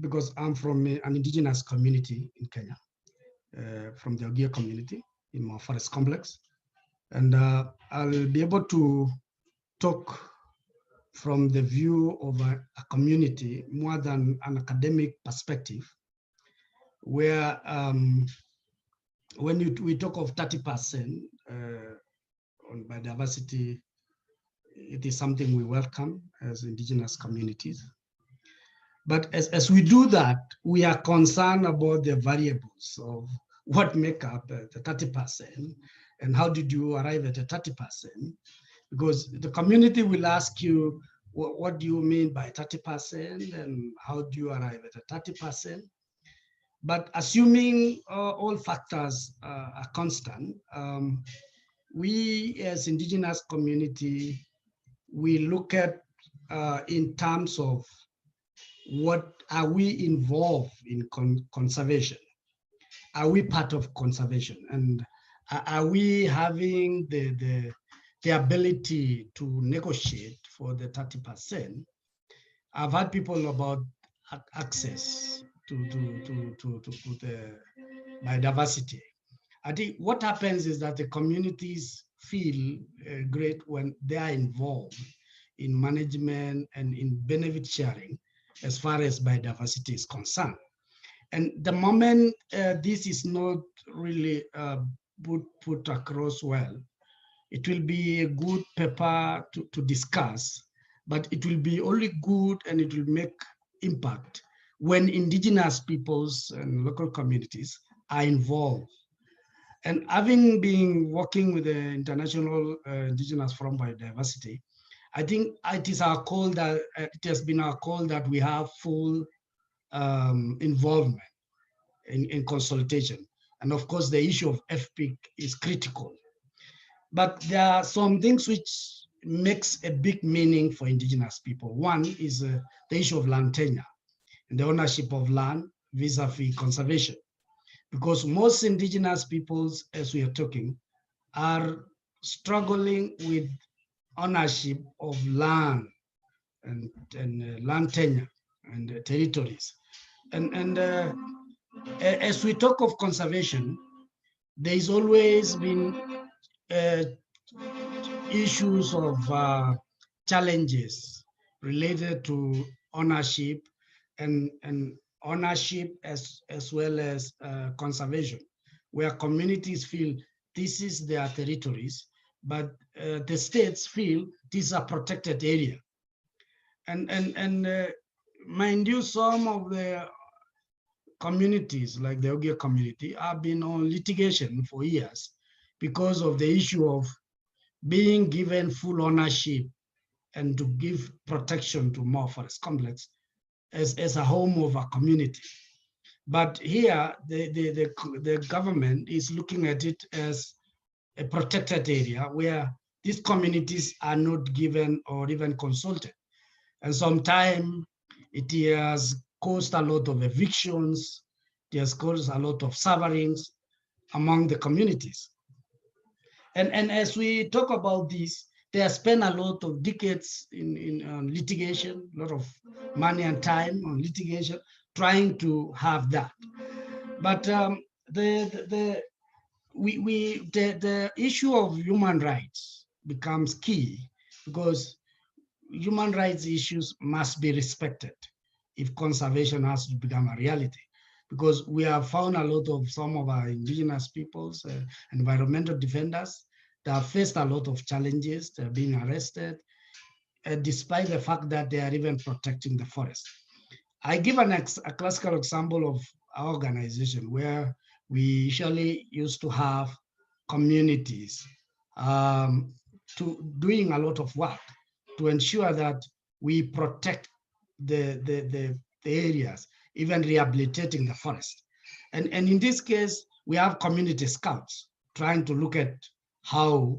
because I'm from an indigenous community in Kenya, from the Ogier community in my forest complex, and I'll be able to talk from the view of a community more than an academic perspective, where when we talk of 30% on biodiversity, it is something we welcome as indigenous communities. But as we do that, we are concerned about the variables of what make up the 30% and how did you arrive at the 30%? Because the community will ask you, what do you mean by 30% and how do you arrive at the 30%? But assuming all factors are constant, we as indigenous community, we look at in terms of what are we involved in conservation? Are we part of conservation? And are we having the ability to negotiate for the 30%? I've had people about access to the biodiversity. I think what happens is that the communities feel great when they are involved in management and in benefit sharing as far as biodiversity is concerned. And the moment this is not really put across well, it will be a good paper to discuss, but it will be only good and it will make impact when indigenous peoples and local communities are involved. And having been working with the International Indigenous Forum Biodiversity, I think it is our call that it has been our call that we have full involvement in consultation. And of course, the issue of FPIC is critical. But there are some things which makes a big meaning for indigenous people. One is the issue of land tenure and the ownership of land vis-a-vis conservation. Because most indigenous peoples, as we are talking, are struggling with ownership of land and land tenure and territories. And as we talk of conservation, there's always been issues of challenges related to ownership and ownership as well as conservation, where communities feel this is their territories, but the states feel these are protected area. And mind you, some of the communities, like the Ogier community, have been on litigation for years because of the issue of being given full ownership and to give protection to more forest complex as a home of a community. But here, the government is looking at it as a protected area where these communities are not given or even consulted. And sometimes it has caused a lot of evictions, it has caused a lot of sufferings among the communities. And as we talk about this, they have spent a lot of decades in litigation, a lot of money and time on litigation, trying to have that. But the issue of human rights becomes key, because human rights issues must be respected if conservation has to become a reality. because we have found a lot of some of our indigenous peoples, environmental defenders, that have faced a lot of challenges. They're being arrested, despite the fact that they are even protecting the forest. I give a classical example of our organization where we usually used to have communities doing a lot of work to ensure that we protect the areas, even rehabilitating the forest. And in this case, we have community scouts trying to look at how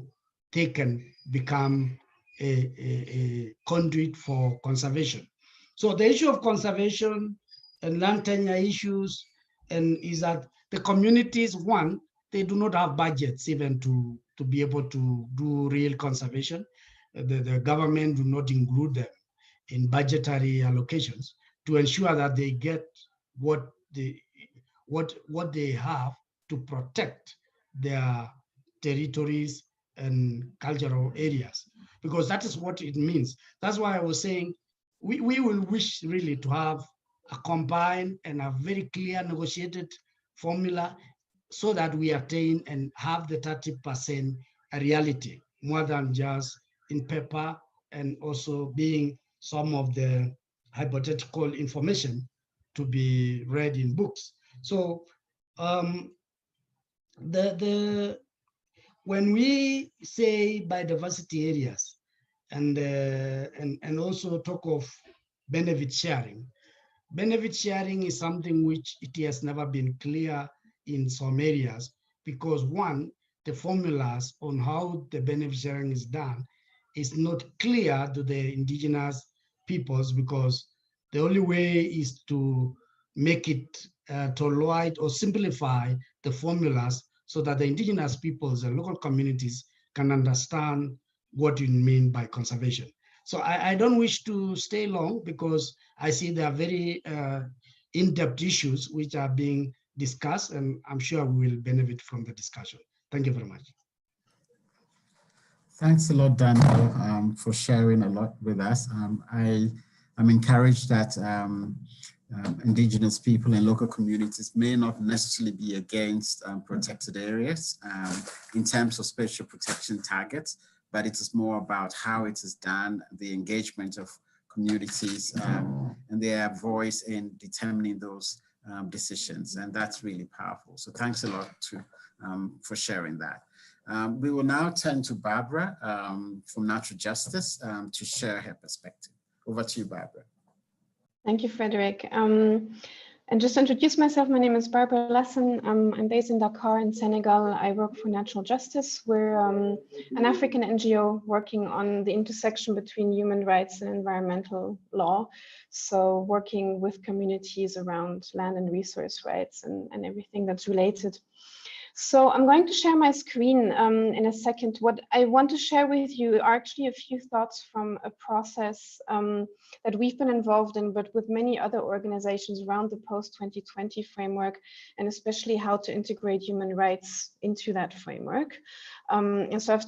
they can become a conduit for conservation. So the issue of conservation and land tenure issues is that the communities, one, they do not have budgets even to be able to do real conservation. The government do not include them in budgetary allocations to ensure that they get what they have to protect their territories and cultural areas, because that is what it means. That's why I was saying we will wish really to have a combined and a very clear negotiated formula so that we attain and have the 30% a reality more than just in paper, and also being some of the hypothetical information to be read in books. So when we say biodiversity areas and also talk of benefit sharing is something which it has never been clear in some areas, because one, the formulas on how the benefit sharing is done is not clear to the indigenous peoples, because the only way is to make it tolerate or simplify the formulas so that the indigenous peoples and local communities can understand what you mean by conservation. So I don't wish to stay long, because I see there are very in-depth issues which are being discussed, and I'm sure we will benefit from the discussion. Thank you very much. Thanks a lot, Daniel, for sharing a lot with us. I'm encouraged that indigenous people and local communities may not necessarily be against protected areas in terms of special protection targets, but it is more about how it is done, the engagement of communities and their voice in determining those decisions. And that's really powerful. So thanks a lot for sharing that. We will now turn to Barbara from Natural Justice to share her perspective. Over to you, Barbara. Thank you, Frederick. And just to introduce myself, my name is Barbara Lassen. I'm based in Dakar in Senegal. I work for Natural Justice. We're an African NGO working on the intersection between human rights and environmental law. So working with communities around land and resource rights and everything that's related. So I'm going to share my screen in a second. What I want to share with you are actually a few thoughts from a process that we've been involved in, but with many other organizations around the Post-2020 framework, and especially how to integrate human rights into that framework. And so I've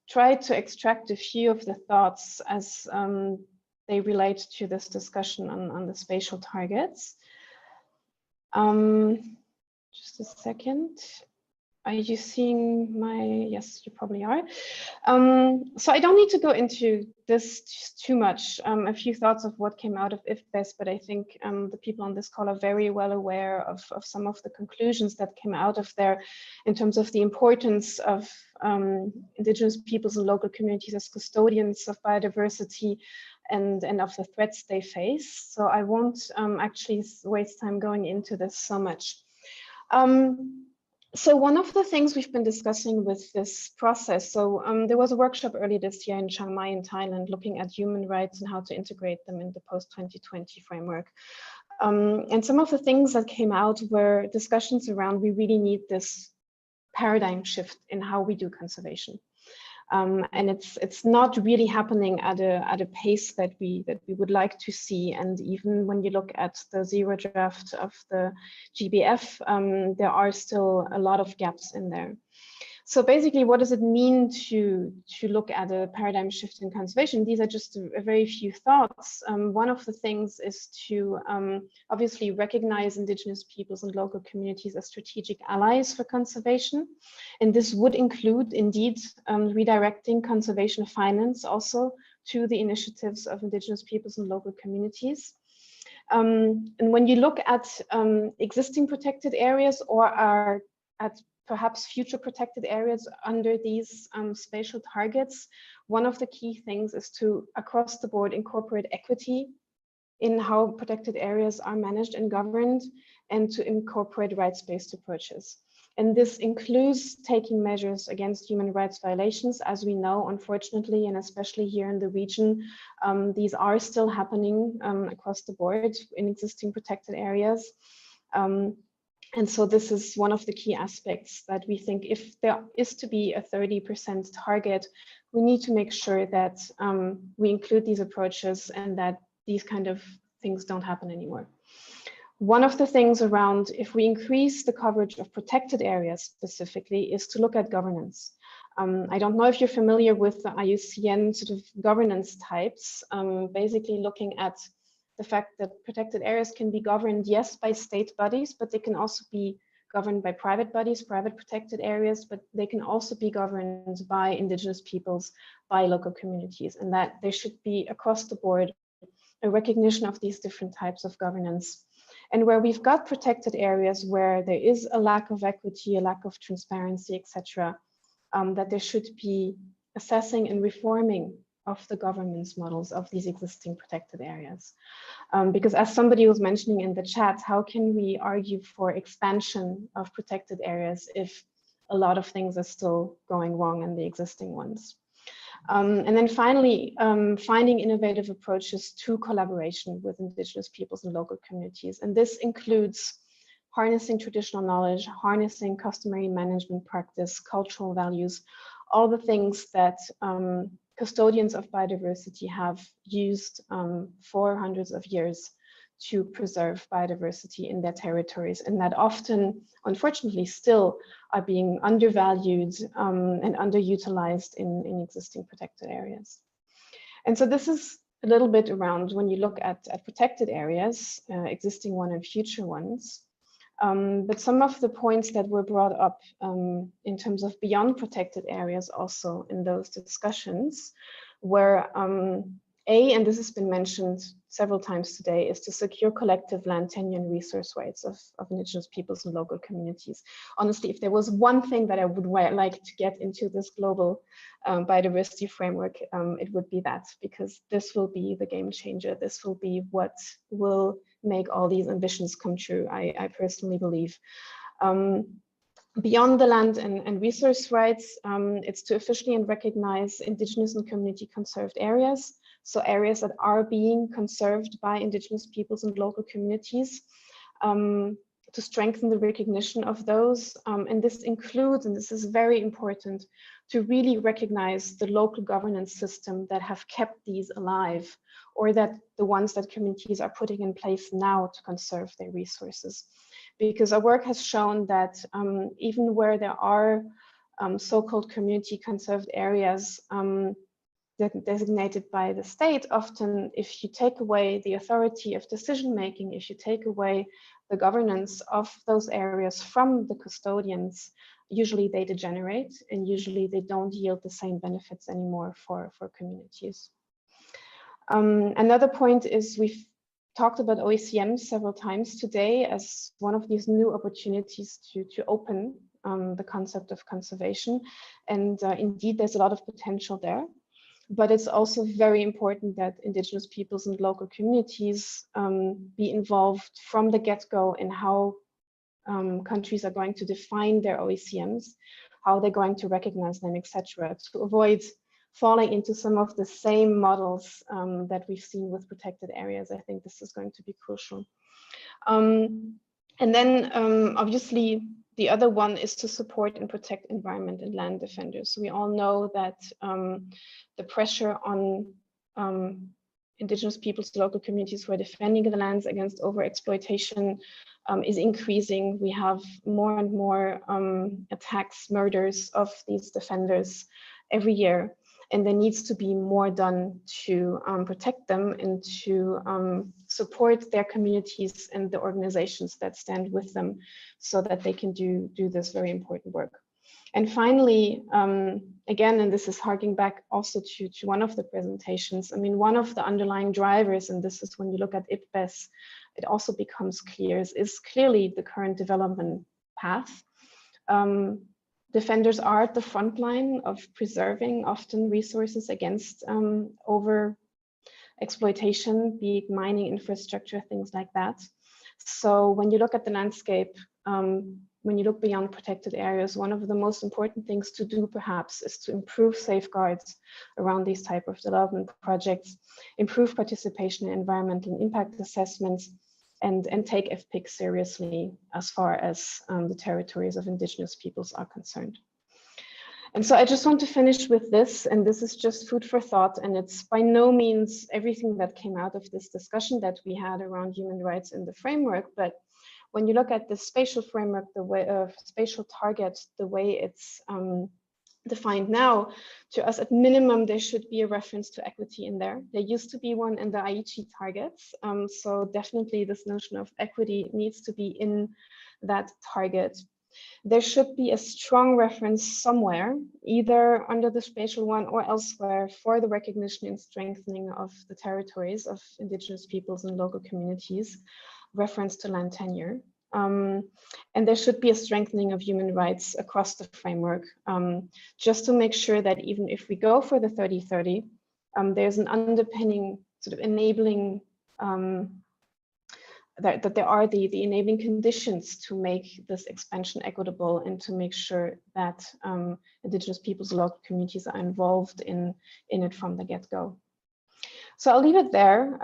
tried to extract a few of the thoughts as they relate to this discussion on the spatial targets. Just a second. Are you seeing my, yes, you probably are. So I don't need to go into this too much. A few thoughts of what came out of IFPES, but I think the people on this call are very well aware of some of the conclusions that came out of there in terms of the importance of indigenous peoples and local communities as custodians of biodiversity and of the threats they face. So I won't actually waste time going into this so much. So one of the things we've been discussing with this process, so there was a workshop early this year in Chiang Mai in Thailand looking at human rights and how to integrate them in the post-2020 framework. And some of the things that came out were discussions around we really need this paradigm shift in how we do conservation. And it's not really happening at a pace that we would like to see. And even when you look at the zero draft of the GBF, there are still a lot of gaps in there. So basically, what does it mean to look at a paradigm shift in conservation? These are just a very few thoughts. One of the things is to obviously recognize indigenous peoples and local communities as strategic allies for conservation. And this would include, indeed, redirecting conservation finance also to the initiatives of indigenous peoples and local communities. And when you look at existing protected areas or are at perhaps future protected areas under these spatial targets, one of the key things is to, across the board, incorporate equity in how protected areas are managed and governed, and to incorporate rights-based approaches. And this includes taking measures against human rights violations. As we know, unfortunately, and especially here in the region, these are still happening across the board in existing protected areas. And so this is one of the key aspects that we think, if there is to be a 30% target, we need to make sure that we include these approaches and that these kind of things don't happen anymore. One of the things around, if we increase the coverage of protected areas specifically, is to look at governance. I don't know if you're familiar with the IUCN sort of governance types, basically looking at the fact that protected areas can be governed, yes, by state bodies, but they can also be governed by private bodies, private protected areas, but they can also be governed by indigenous peoples, by local communities, and that there should be across the board a recognition of these different types of governance. And where we've got protected areas where there is a lack of equity, a lack of transparency, etc., that there should be assessing and reforming of the governance models of these existing protected areas. Because as somebody was mentioning in the chat, how can we argue for expansion of protected areas if a lot of things are still going wrong in the existing ones? And then finally, finding innovative approaches to collaboration with indigenous peoples and local communities. And this includes harnessing traditional knowledge, harnessing customary management practice, cultural values, all the things that custodians of biodiversity have used for hundreds of years to preserve biodiversity in their territories, and that often, unfortunately, still are being undervalued and underutilized in existing protected areas. And so this is a little bit around when you look at protected areas, existing one and future ones. But some of the points that were brought up in terms of beyond protected areas also in those discussions were and this has been mentioned several times today, is to secure collective land tenure and resource rights of indigenous peoples and local communities. Honestly, if there was one thing that I would like to get into this global biodiversity framework, it would be that, because this will be the game changer. This will be what will make all these ambitions come true, I personally believe. Beyond the land and resource rights, it's to officially and recognize indigenous and community conserved areas. So areas that are being conserved by indigenous peoples and local communities, to strengthen the recognition of those. And this includes, and this is very important, to really recognize the local governance system that have kept these alive, or that the ones that communities are putting in place now to conserve their resources. Because our work has shown that even where there are so-called community conserved areas designated by the state, often if you take away the authority of decision-making, if you take away the governance of those areas from the custodians, usually they degenerate and usually they don't yield the same benefits anymore for communities. Another point is we've talked about OECM several times today as one of these new opportunities to open the concept of conservation. And indeed, there's a lot of potential there. But it's also very important that indigenous peoples and local communities be involved from the get-go in how countries are going to define their OECMs, how they're going to recognize them, etc., to avoid falling into some of the same models that we've seen with protected areas. I think this is going to be crucial. And then obviously, the other one is to support and protect environment and land defenders. We all know that the pressure on indigenous peoples, local communities who are defending the lands against overexploitation is increasing. We have more and more attacks, murders of these defenders every year. And there needs to be more done to protect them and to support their communities and the organizations that stand with them so that they can do this very important work. And finally, again, and this is harking back also to one of the presentations, I mean, one of the underlying drivers, and this is when you look at IPBES, it also becomes clear, is clearly the current development path. Defenders are at the front line of preserving often resources against over exploitation, be it mining infrastructure, things like that. So when you look at the landscape, when you look beyond protected areas, one of the most important things to do perhaps is to improve safeguards around these type of development projects, improve participation in environmental impact assessments, and take FPIC seriously as far as the territories of indigenous peoples are concerned. And so I just want to finish with this, and this is just food for thought, and it's by no means everything that came out of this discussion that we had around human rights in the framework, but when you look at the spatial framework, the way of spatial target, the way it's defined now, to us at minimum, there should be a reference to equity in there. There used to be one in the Aichi targets. So definitely this notion of equity needs to be in that target. There should be a strong reference somewhere, either under the spatial one or elsewhere, for the recognition and strengthening of the territories of indigenous peoples and local communities, reference to land tenure. And there should be a strengthening of human rights across the framework, just to make sure that even if we go for the 30-30, there's an underpinning sort of enabling, that there are the enabling conditions to make this expansion equitable and to make sure that indigenous peoples, local communities are involved in it from the get-go. So I'll leave it there,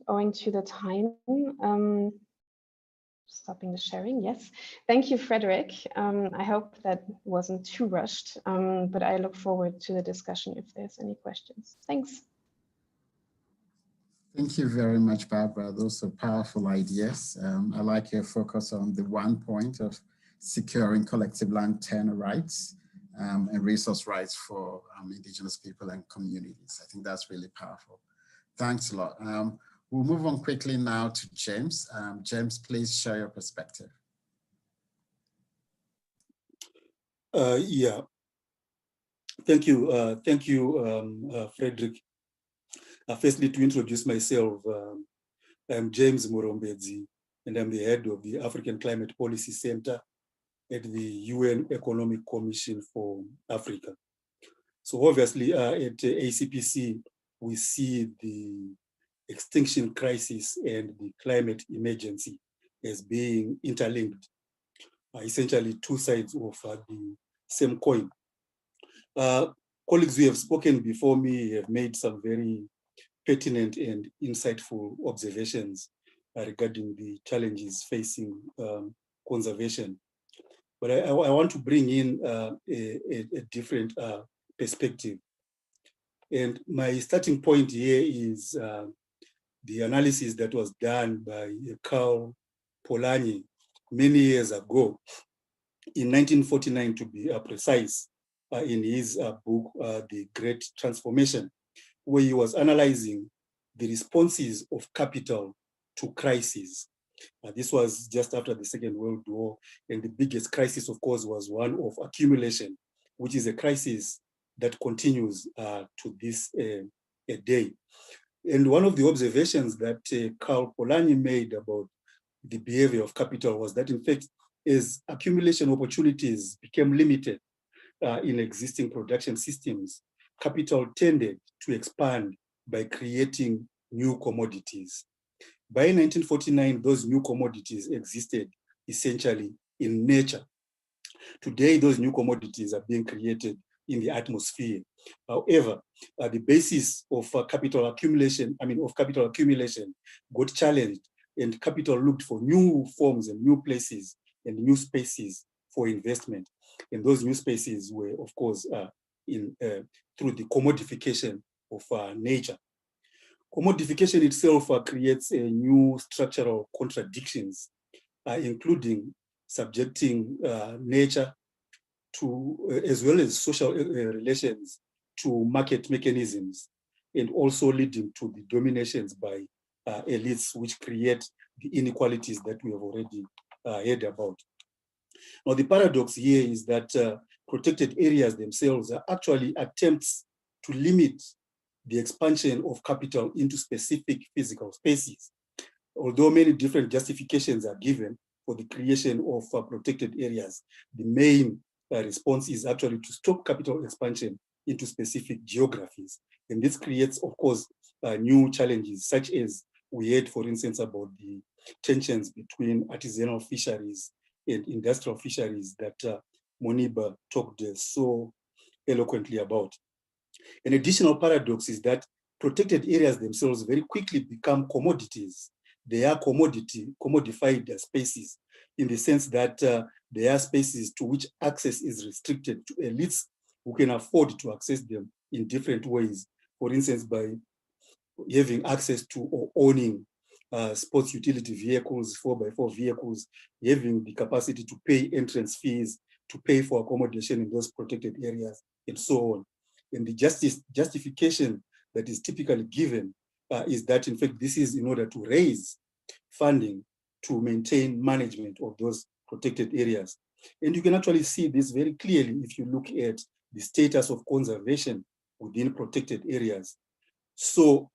owing to the time. Stopping the sharing, yes. Thank you, Frederick. I hope that wasn't too rushed, but I look forward to the discussion if there's any questions. Thanks. Thank you very much, Barbara. Those are powerful ideas. I like your focus on the one point of securing collective land tenure rights and resource rights for indigenous people and communities. I think that's really powerful. Thanks a lot. We'll move on quickly now to James. James, please share your perspective. Yeah, thank you. Thank you, Frederick. Firstly, to introduce myself, I'm James Murombedzi, and I'm the head of the African Climate Policy Center at the UN Economic Commission for Africa. So obviously at ACPC, we see the extinction crisis and the climate emergency as being interlinked, essentially two sides of the same coin. Colleagues who have spoken before me have made some very pertinent and insightful observations regarding the challenges facing conservation. But I want to bring in a different perspective. And my starting point here is the analysis that was done by Cali Polanyi many years ago, in 1949 to be precise, in his book, The Great Transformation, where he was analyzing the responses of capital to crises. This was just after the Second World War, and the biggest crisis, of course, was one of accumulation, which is a crisis that continues to this day. And one of the observations that Cali Polanyi made about the behavior of capital was that, in fact, as accumulation opportunities became limited in existing production systems, capital tended to expand by creating new commodities. By 1949, those new commodities existed essentially in nature. Today, those new commodities are being created in the atmosphere. However, the basis of capital accumulation, got challenged, and capital looked for new forms and new places and new spaces for investment. And those new spaces were, of course, through the commodification of nature. Commodification itself creates a new structural contradictions, including subjecting nature to, as well as social relations, to market mechanisms, and also leading to the dominations by elites, which create the inequalities that we have already heard about. Now, the paradox here is that protected areas themselves are actually attempts to limit the expansion of capital into specific physical spaces. Although many different justifications are given for the creation of protected areas, the main response is actually to stop capital expansion into specific geographies. And this creates, of course, new challenges, such as we heard, for instance, about the tensions between artisanal fisheries and industrial fisheries that Moniba talked so eloquently about. An additional paradox is that protected areas themselves very quickly become commodities. They are commodified spaces, in the sense that they are spaces to which access is restricted to elites who can afford to access them in different ways. For instance, by having access to or owning sports utility vehicles, 4x4 vehicles, having the capacity to pay entrance fees, to pay for accommodation in those protected areas, and so on. And the justification that is typically given is that, in fact, this is in order to raise funding to maintain management of those protected areas. And you can actually see this very clearly if you look at the status of conservation within protected areas. So,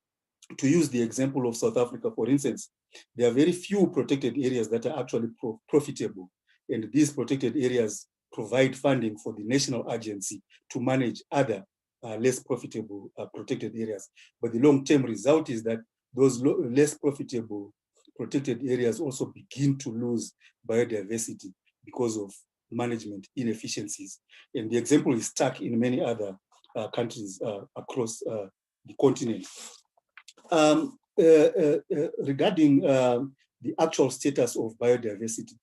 to use the example of South Africa, for instance, there are very few protected areas that are actually profitable. And these protected areas provide funding for the national agency to manage other less profitable protected areas. But the long-term result is that those less profitable protected areas also begin to lose biodiversity because of management inefficiencies. And the example is stuck in many other countries across the continent. Regarding the actual status of biodiversity,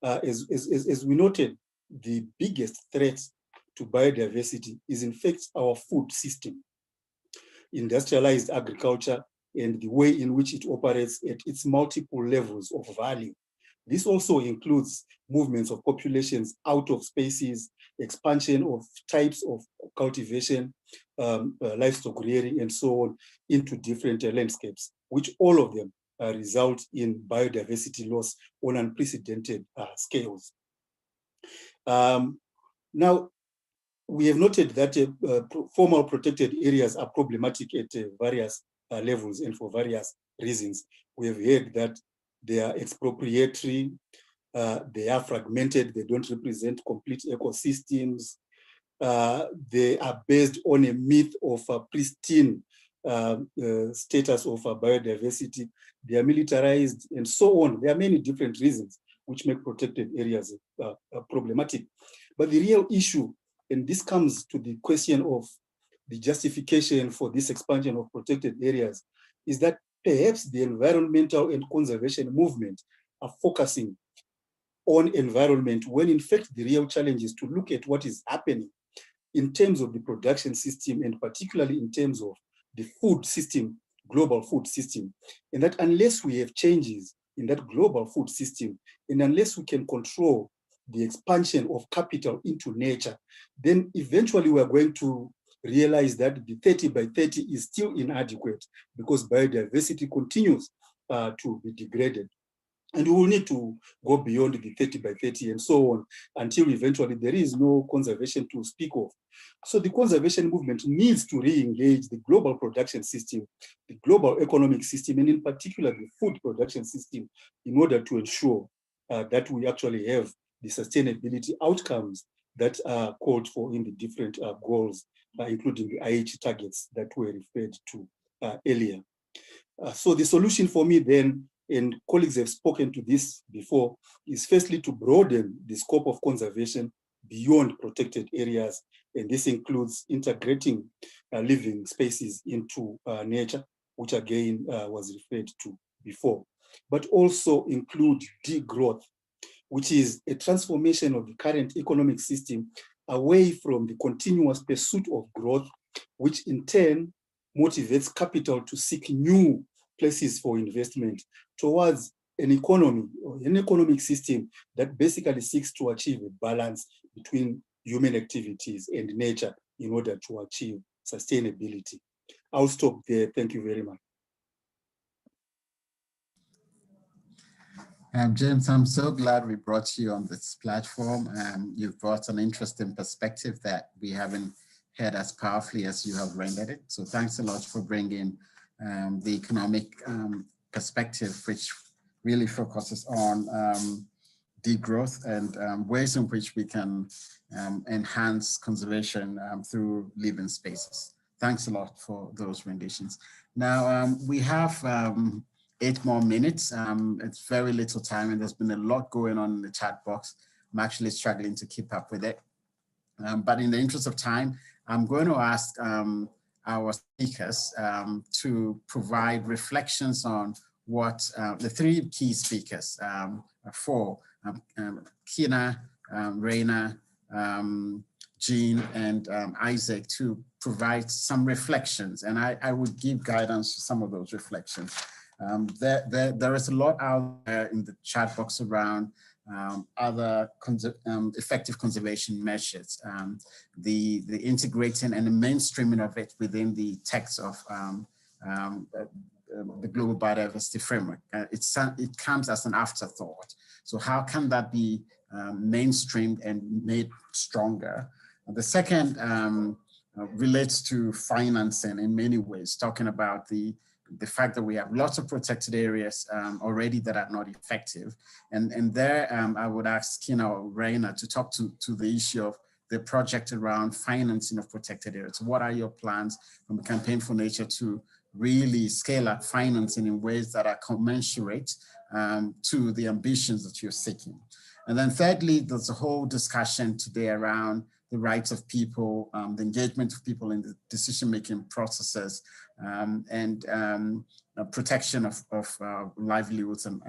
as we noted, the biggest threat to biodiversity is in fact our food system, industrialized agriculture, and the way in which it operates at its multiple levels of value. This also includes movements of populations out of spaces, expansion of types of cultivation, livestock rearing, and so on, into different landscapes, which all of them result in biodiversity loss on unprecedented scales. Now, we have noted that formal protected areas are problematic at various levels and for various reasons. We have heard that they are expropriatory, they are fragmented, they don't represent complete ecosystems, they are based on a myth of a pristine status of biodiversity, they are militarized, and so on. There are many different reasons which make protected areas problematic. But the real issue, and this comes to the question of the justification for this expansion of protected areas, is that perhaps the environmental and conservation movement are focusing on environment when in fact the real challenge is to look at what is happening in terms of the production system, and particularly in terms of the food system, global food system. And that unless we have changes in that global food system, and unless we can control the expansion of capital into nature, then eventually we are going to realize that the 30 by 30 is still inadequate because biodiversity continues to be degraded. And we will need to go beyond the 30 by 30 and so on until eventually there is no conservation to speak of. So the conservation movement needs to re-engage the global production system, the global economic system, and in particular the food production system, in order to ensure that we actually have the sustainability outcomes that are called for in the different goals, including the IH targets that were referred to earlier. So the solution for me then, and colleagues have spoken to this before, is firstly to broaden the scope of conservation beyond protected areas. And this includes integrating living spaces into nature, which again was referred to before, but also include degrowth, which is a transformation of the current economic system away from the continuous pursuit of growth, which in turn motivates capital to seek new places for investment towards an economy or an economic system that basically seeks to achieve a balance between human activities and nature in order to achieve sustainability. I'll stop there. Thank you very much. James, I'm so glad we brought you on this platform. You've brought an interesting perspective that we haven't heard as powerfully as you have rendered it. So thanks a lot for bringing the economic perspective, which really focuses on degrowth and ways in which we can enhance conservation through living spaces. Thanks a lot for those renditions. Now we have 8 more minutes. It's very little time and there's been a lot going on in the chat box. I'm actually struggling to keep up with it. But in the interest of time, I'm going to ask our speakers to provide reflections on what the 3 key speakers Kina, Raina, Jean, and Isaac, to provide some reflections. And I would give guidance to some of those reflections. There is a lot out there in the chat box around other effective conservation measures, the integrating and the mainstreaming of it within the text of the Global Biodiversity Framework. It comes as an afterthought. So how can that be mainstreamed and made stronger? The second relates to financing in many ways, talking about the fact that we have lots of protected areas already that are not effective. And there I would ask Kina or Raina to talk to the issue of the project around financing of protected areas. What are your plans from the Campaign for Nature to really scale up financing in ways that are commensurate to the ambitions that you're seeking? And then thirdly, there's a whole discussion today around the rights of people, the engagement of people in the decision-making processes, and protection of livelihoods and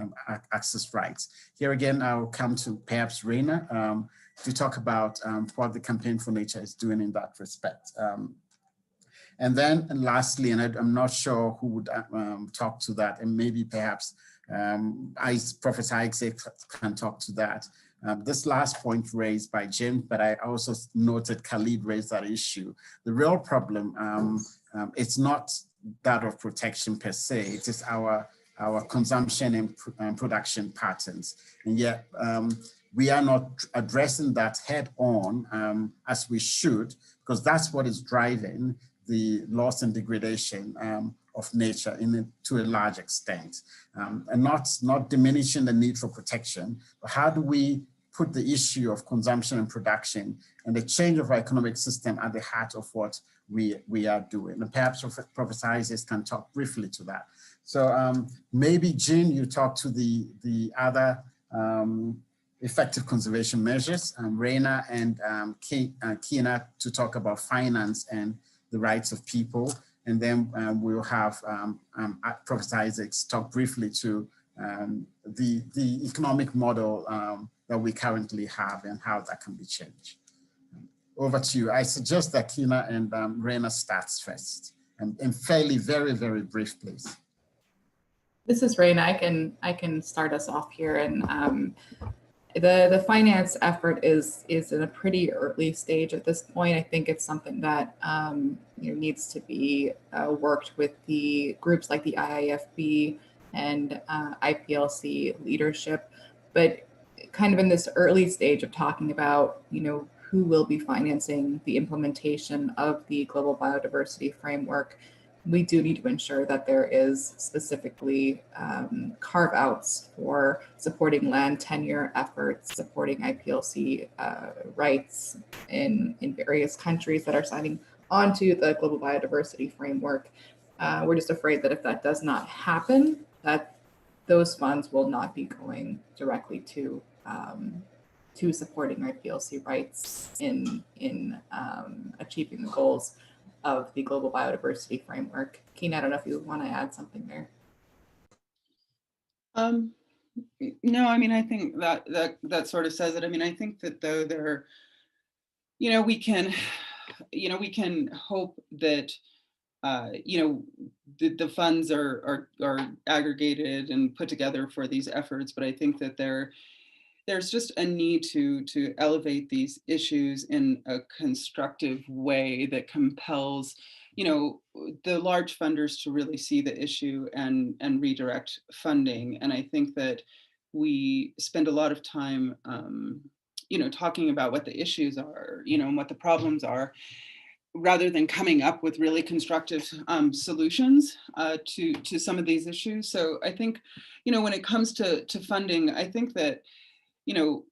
access rights. Here again, I'll come to perhaps Raina to talk about what the Campaign for Nature is doing in that respect. And then lastly, and I'm not sure who would talk to that, and maybe perhaps Professor Isaac can talk to that. This last point raised by Jim, but I also noted Khalid raised that issue. The real problem, it's not that of protection per se, it is our consumption and production patterns. And yet we are not addressing that head on as we should, because that's what is driving the loss and degradation of nature to a large extent. And not diminishing the need for protection, but how do we put the issue of consumption and production and the change of our economic system at the heart of what we are doing? And perhaps Professor Isaac can talk briefly to that. So maybe Jean, you talk to the other effective conservation measures, Raina and Kina to talk about finance and the rights of people. And then we'll have Professor Isaacs talk briefly to the economic model that we currently have and how that can be changed. Over to you. I suggest that Kina and Raina starts first, and fairly very brief, please. This is Raina. I can start us off here, and the finance effort is in a pretty early stage at this point. I think it's something that needs to be worked with the groups like the IIFB and IPLC leadership, but kind of in this early stage of talking about who will be financing the implementation of the Global Biodiversity Framework. We do need to ensure that there is specifically carve-outs for supporting land tenure efforts, supporting IPLC rights in various countries that are signing onto the Global Biodiversity Framework. We're just afraid that if that does not happen, that those funds will not be going directly to supporting IPLC rights in achieving the goals of the Global Biodiversity Framework. Kina, I don't know if you want to add something there. No, I mean, I think that sort of says it. I mean, I think that though we can hope that you know, the funds are aggregated and put together for these efforts, but I think that there's just a need to elevate these issues in a constructive way that compels, you know, the large funders to really see the issue and redirect funding. And I think that we spend a lot of time, you know, talking about what the issues are, you know, and what the problems are, rather than coming up with really constructive solutions to some of these issues. So I think, you know, when it comes to funding, I think that, you know,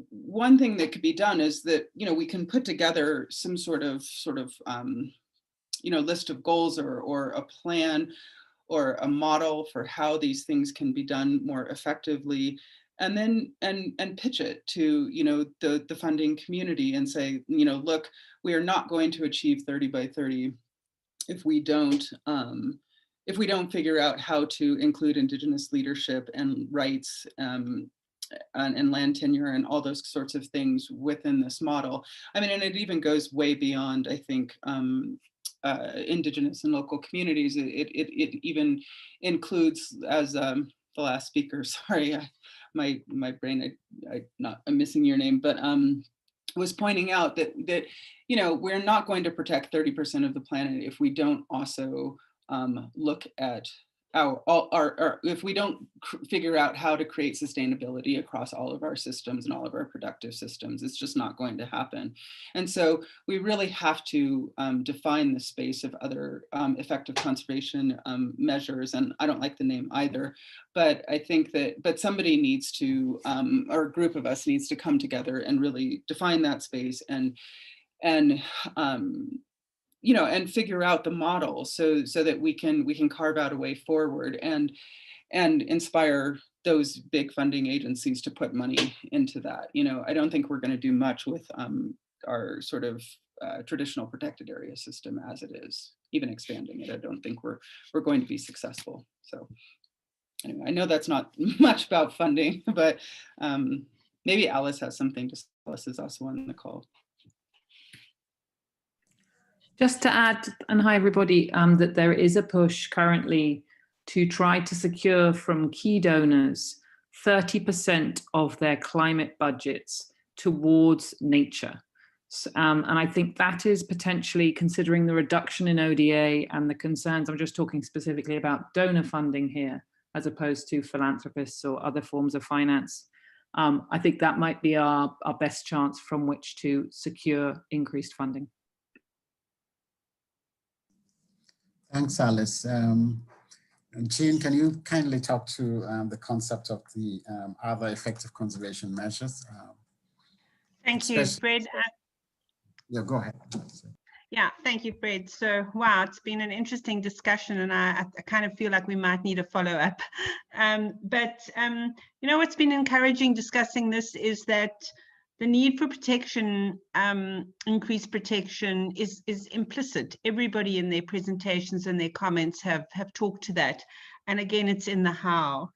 one thing that could be done is that, you know, we can put together some sort of you know, list of goals or a plan or a model for how these things can be done more effectively, and then and pitch it to, you know, the funding community and say, you know, look, we are not going to achieve 30 by 30 if we don't figure out how to include Indigenous leadership and rights and land tenure and all those sorts of things within this model. I mean, and it even goes way beyond, I think, Indigenous and local communities. It even includes, as the last speaker, sorry, my brain, I'm missing your name, but was pointing out that you know, we're not going to protect 30% of the planet if we don't also look at if we don't figure out how to create sustainability across all of our systems and all of our productive systems. It's just not going to happen. And so we really have to define the space of other effective conservation measures. And I don't like the name either, but I think that, but somebody needs to, or a group of us needs to come together and really define that space and you know, and figure out the model so that we can carve out a way forward and inspire those big funding agencies to put money into that. You know, I don't think we're going to do much with our sort of traditional protected area system as it is. Even expanding it, I don't think we're going to be successful. So anyway, I know that's not much about funding, but maybe Alice has something to say. Alice is also on the call. Just to add, and hi everybody, that there is a push currently to try to secure from key donors 30% of their climate budgets towards nature. And I think that is potentially, considering the reduction in ODA and the concerns, I'm just talking specifically about donor funding here, as opposed to philanthropists or other forms of finance. I think that might be our best chance from which to secure increased funding. Thanks, Alice. Jean, can you kindly talk to the concept of the other effective conservation measures? Thank you, Fred. Yeah, go ahead. Yeah, thank you, Fred. So, wow, it's been an interesting discussion, and I kind of feel like we might need a follow-up. You know, what's been encouraging discussing this is that the need for protection, increased protection is implicit. Everybody in their presentations and their comments have talked to that. And again, it's in the how.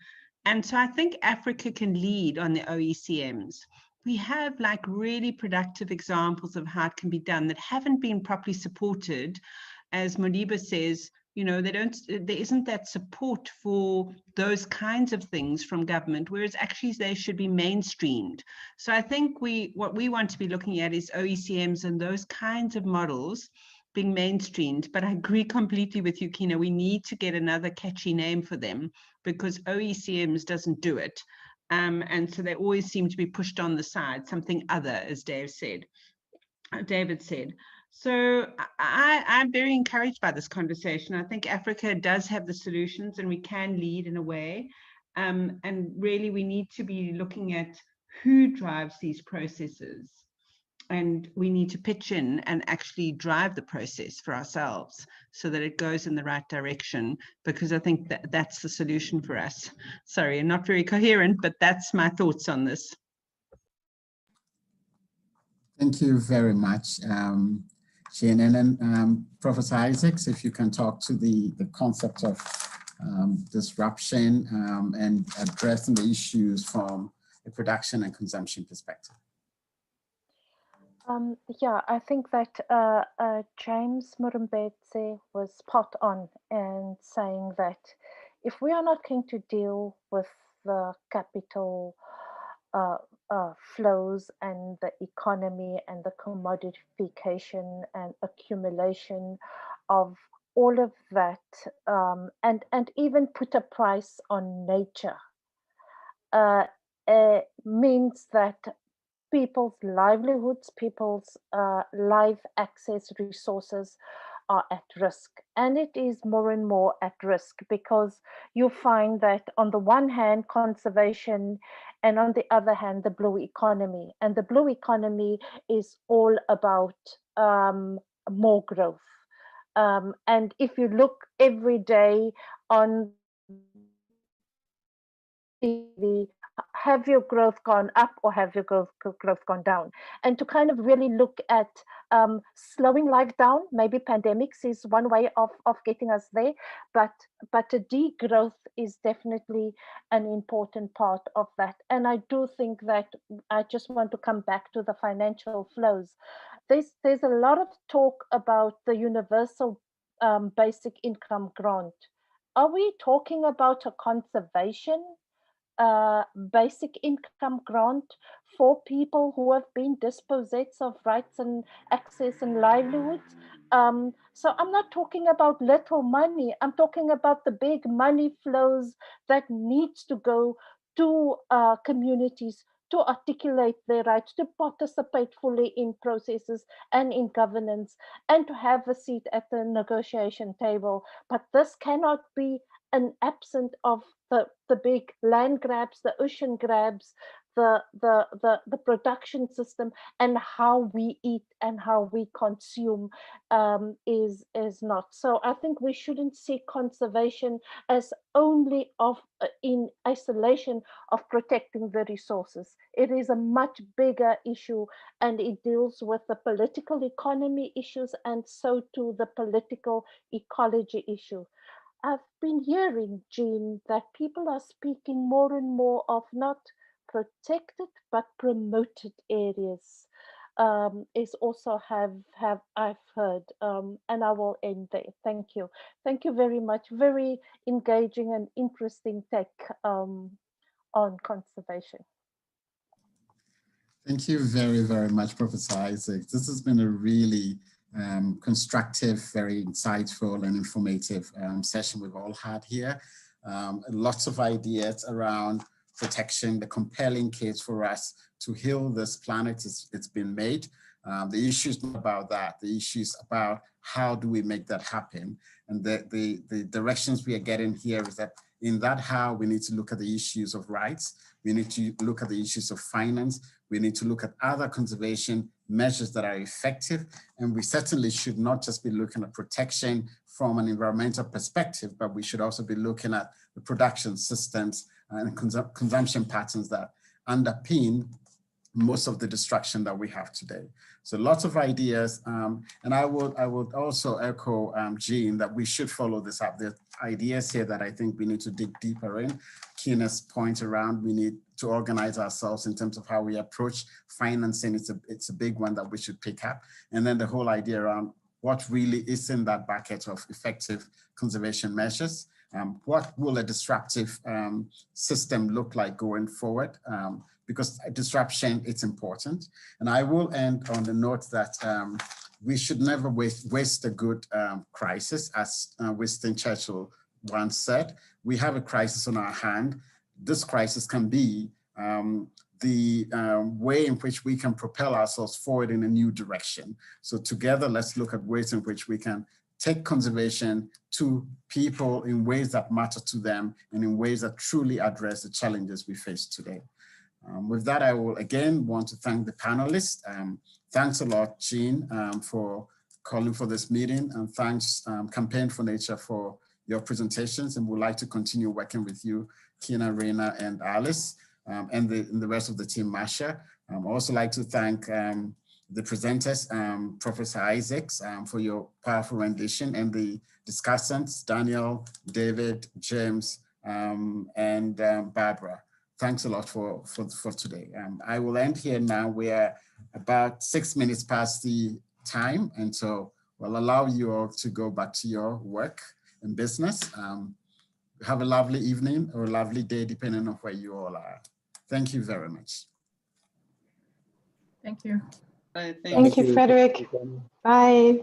And so I think Africa can lead on the OECMs. We have like really productive examples of how it can be done that haven't been properly supported. As Modiba says, you know, there isn't that support for those kinds of things from government, whereas actually they should be mainstreamed. So I think what we want to be looking at is OECMs and those kinds of models being mainstreamed. But I agree completely with you, Kina, we need to get another catchy name for them because OECMs doesn't do it. And so they always seem to be pushed on the side, something other, as David said. So I'm very encouraged by this conversation. I think Africa does have the solutions and we can lead in a way. And really we need to be looking at who drives these processes. And we need to pitch in and actually drive the process for ourselves so that it goes in the right direction, because I think that's the solution for us. Sorry, I'm not very coherent, but that's my thoughts on this. Thank you very much, Jane. And then Professor Isaacs, if you can talk to the concept of disruption and addressing the issues from a production and consumption perspective. Yeah, I think that James Murumbete was spot on in saying that if we are not going to deal with the capital uh, flows and the economy and the commodification and accumulation of all of that, and even put a price on nature, uh, means that people's livelihoods, people's life access resources are at risk. And it is more and more at risk because you find that on the one hand, conservation, and on the other hand, the blue economy. And the blue economy is all about more growth. And if you look every day on TV, have your growth gone up or have your growth gone down? And to kind of really look at slowing life down, maybe pandemics is one way of getting us there, but a degrowth is definitely an important part of that. And I do think that I just want to come back to the financial flows. There's a lot of talk about the universal basic income grant. Are we talking about a conservation basic income grant for people who have been dispossessed of rights and access and livelihoods? So I'm not talking about little money. I'm talking about the big money flows that needs to go to communities to articulate their rights, to participate fully in processes and in governance, and to have a seat at the negotiation table. But this cannot be an absent of the big land grabs, the ocean grabs, the production system, and how we eat and how we consume is not. So I think we shouldn't see conservation as only of in isolation of protecting the resources. It is a much bigger issue, and it deals with the political economy issues and so too the political ecology issue. I've been hearing, Jean, that people are speaking more and more of not protected but promoted areas. Is also have I've heard, and I will end there. Thank you. Thank you very much. Very engaging and interesting take on conservation. Thank you very, very much, Professor Isaac. This has been a really constructive, very insightful and informative session we've all had here. Lots of ideas around protection, the compelling case for us to heal this planet it's been made. The issue is not about that. The issue is about how do we make that happen? And the directions we are getting here is that in that how we need to look at the issues of rights. We need to look at the issues of finance. We need to look at other conservation measures that are effective. And we certainly should not just be looking at protection from an environmental perspective, but we should also be looking at the production systems and consumption patterns that underpin most of the destruction that we have today. So lots of ideas. And I would also echo Jean that we should follow this up. There are ideas here that I think we need to dig deeper in. Kina's point around we need to organize ourselves in terms of how we approach financing. It's a big one that we should pick up. And then the whole idea around what really is in that bucket of effective conservation measures. What will a disruptive system look like going forward? Because disruption, it's important. And I will end on the note that we should never waste a good crisis, as Winston Churchill once said. We have a crisis on our hand. This crisis can be the way in which we can propel ourselves forward in a new direction. So together, let's look at ways in which we can take conservation to people in ways that matter to them and in ways that truly address the challenges we face today. With that, I will again want to thank the panelists. Thanks a lot, Jean, for calling for this meeting, and thanks Campaign for Nature for your presentations, and we'd like to continue working with you, Kina, Reina, and Alice, and the rest of the team, Masha. I'd also like to thank the presenters, Professor Isaacs, for your powerful rendition, and the discussants, Daniel, David, James, and Barbara. thanks a lot for today. I will end here now. We're about 6 minutes past the time, and so we'll allow you all to go back to your work and business. Have a lovely evening or a lovely day, depending on where you all are. Thank you very much. Thank you. Bye. Thank you, Frederick. Bye.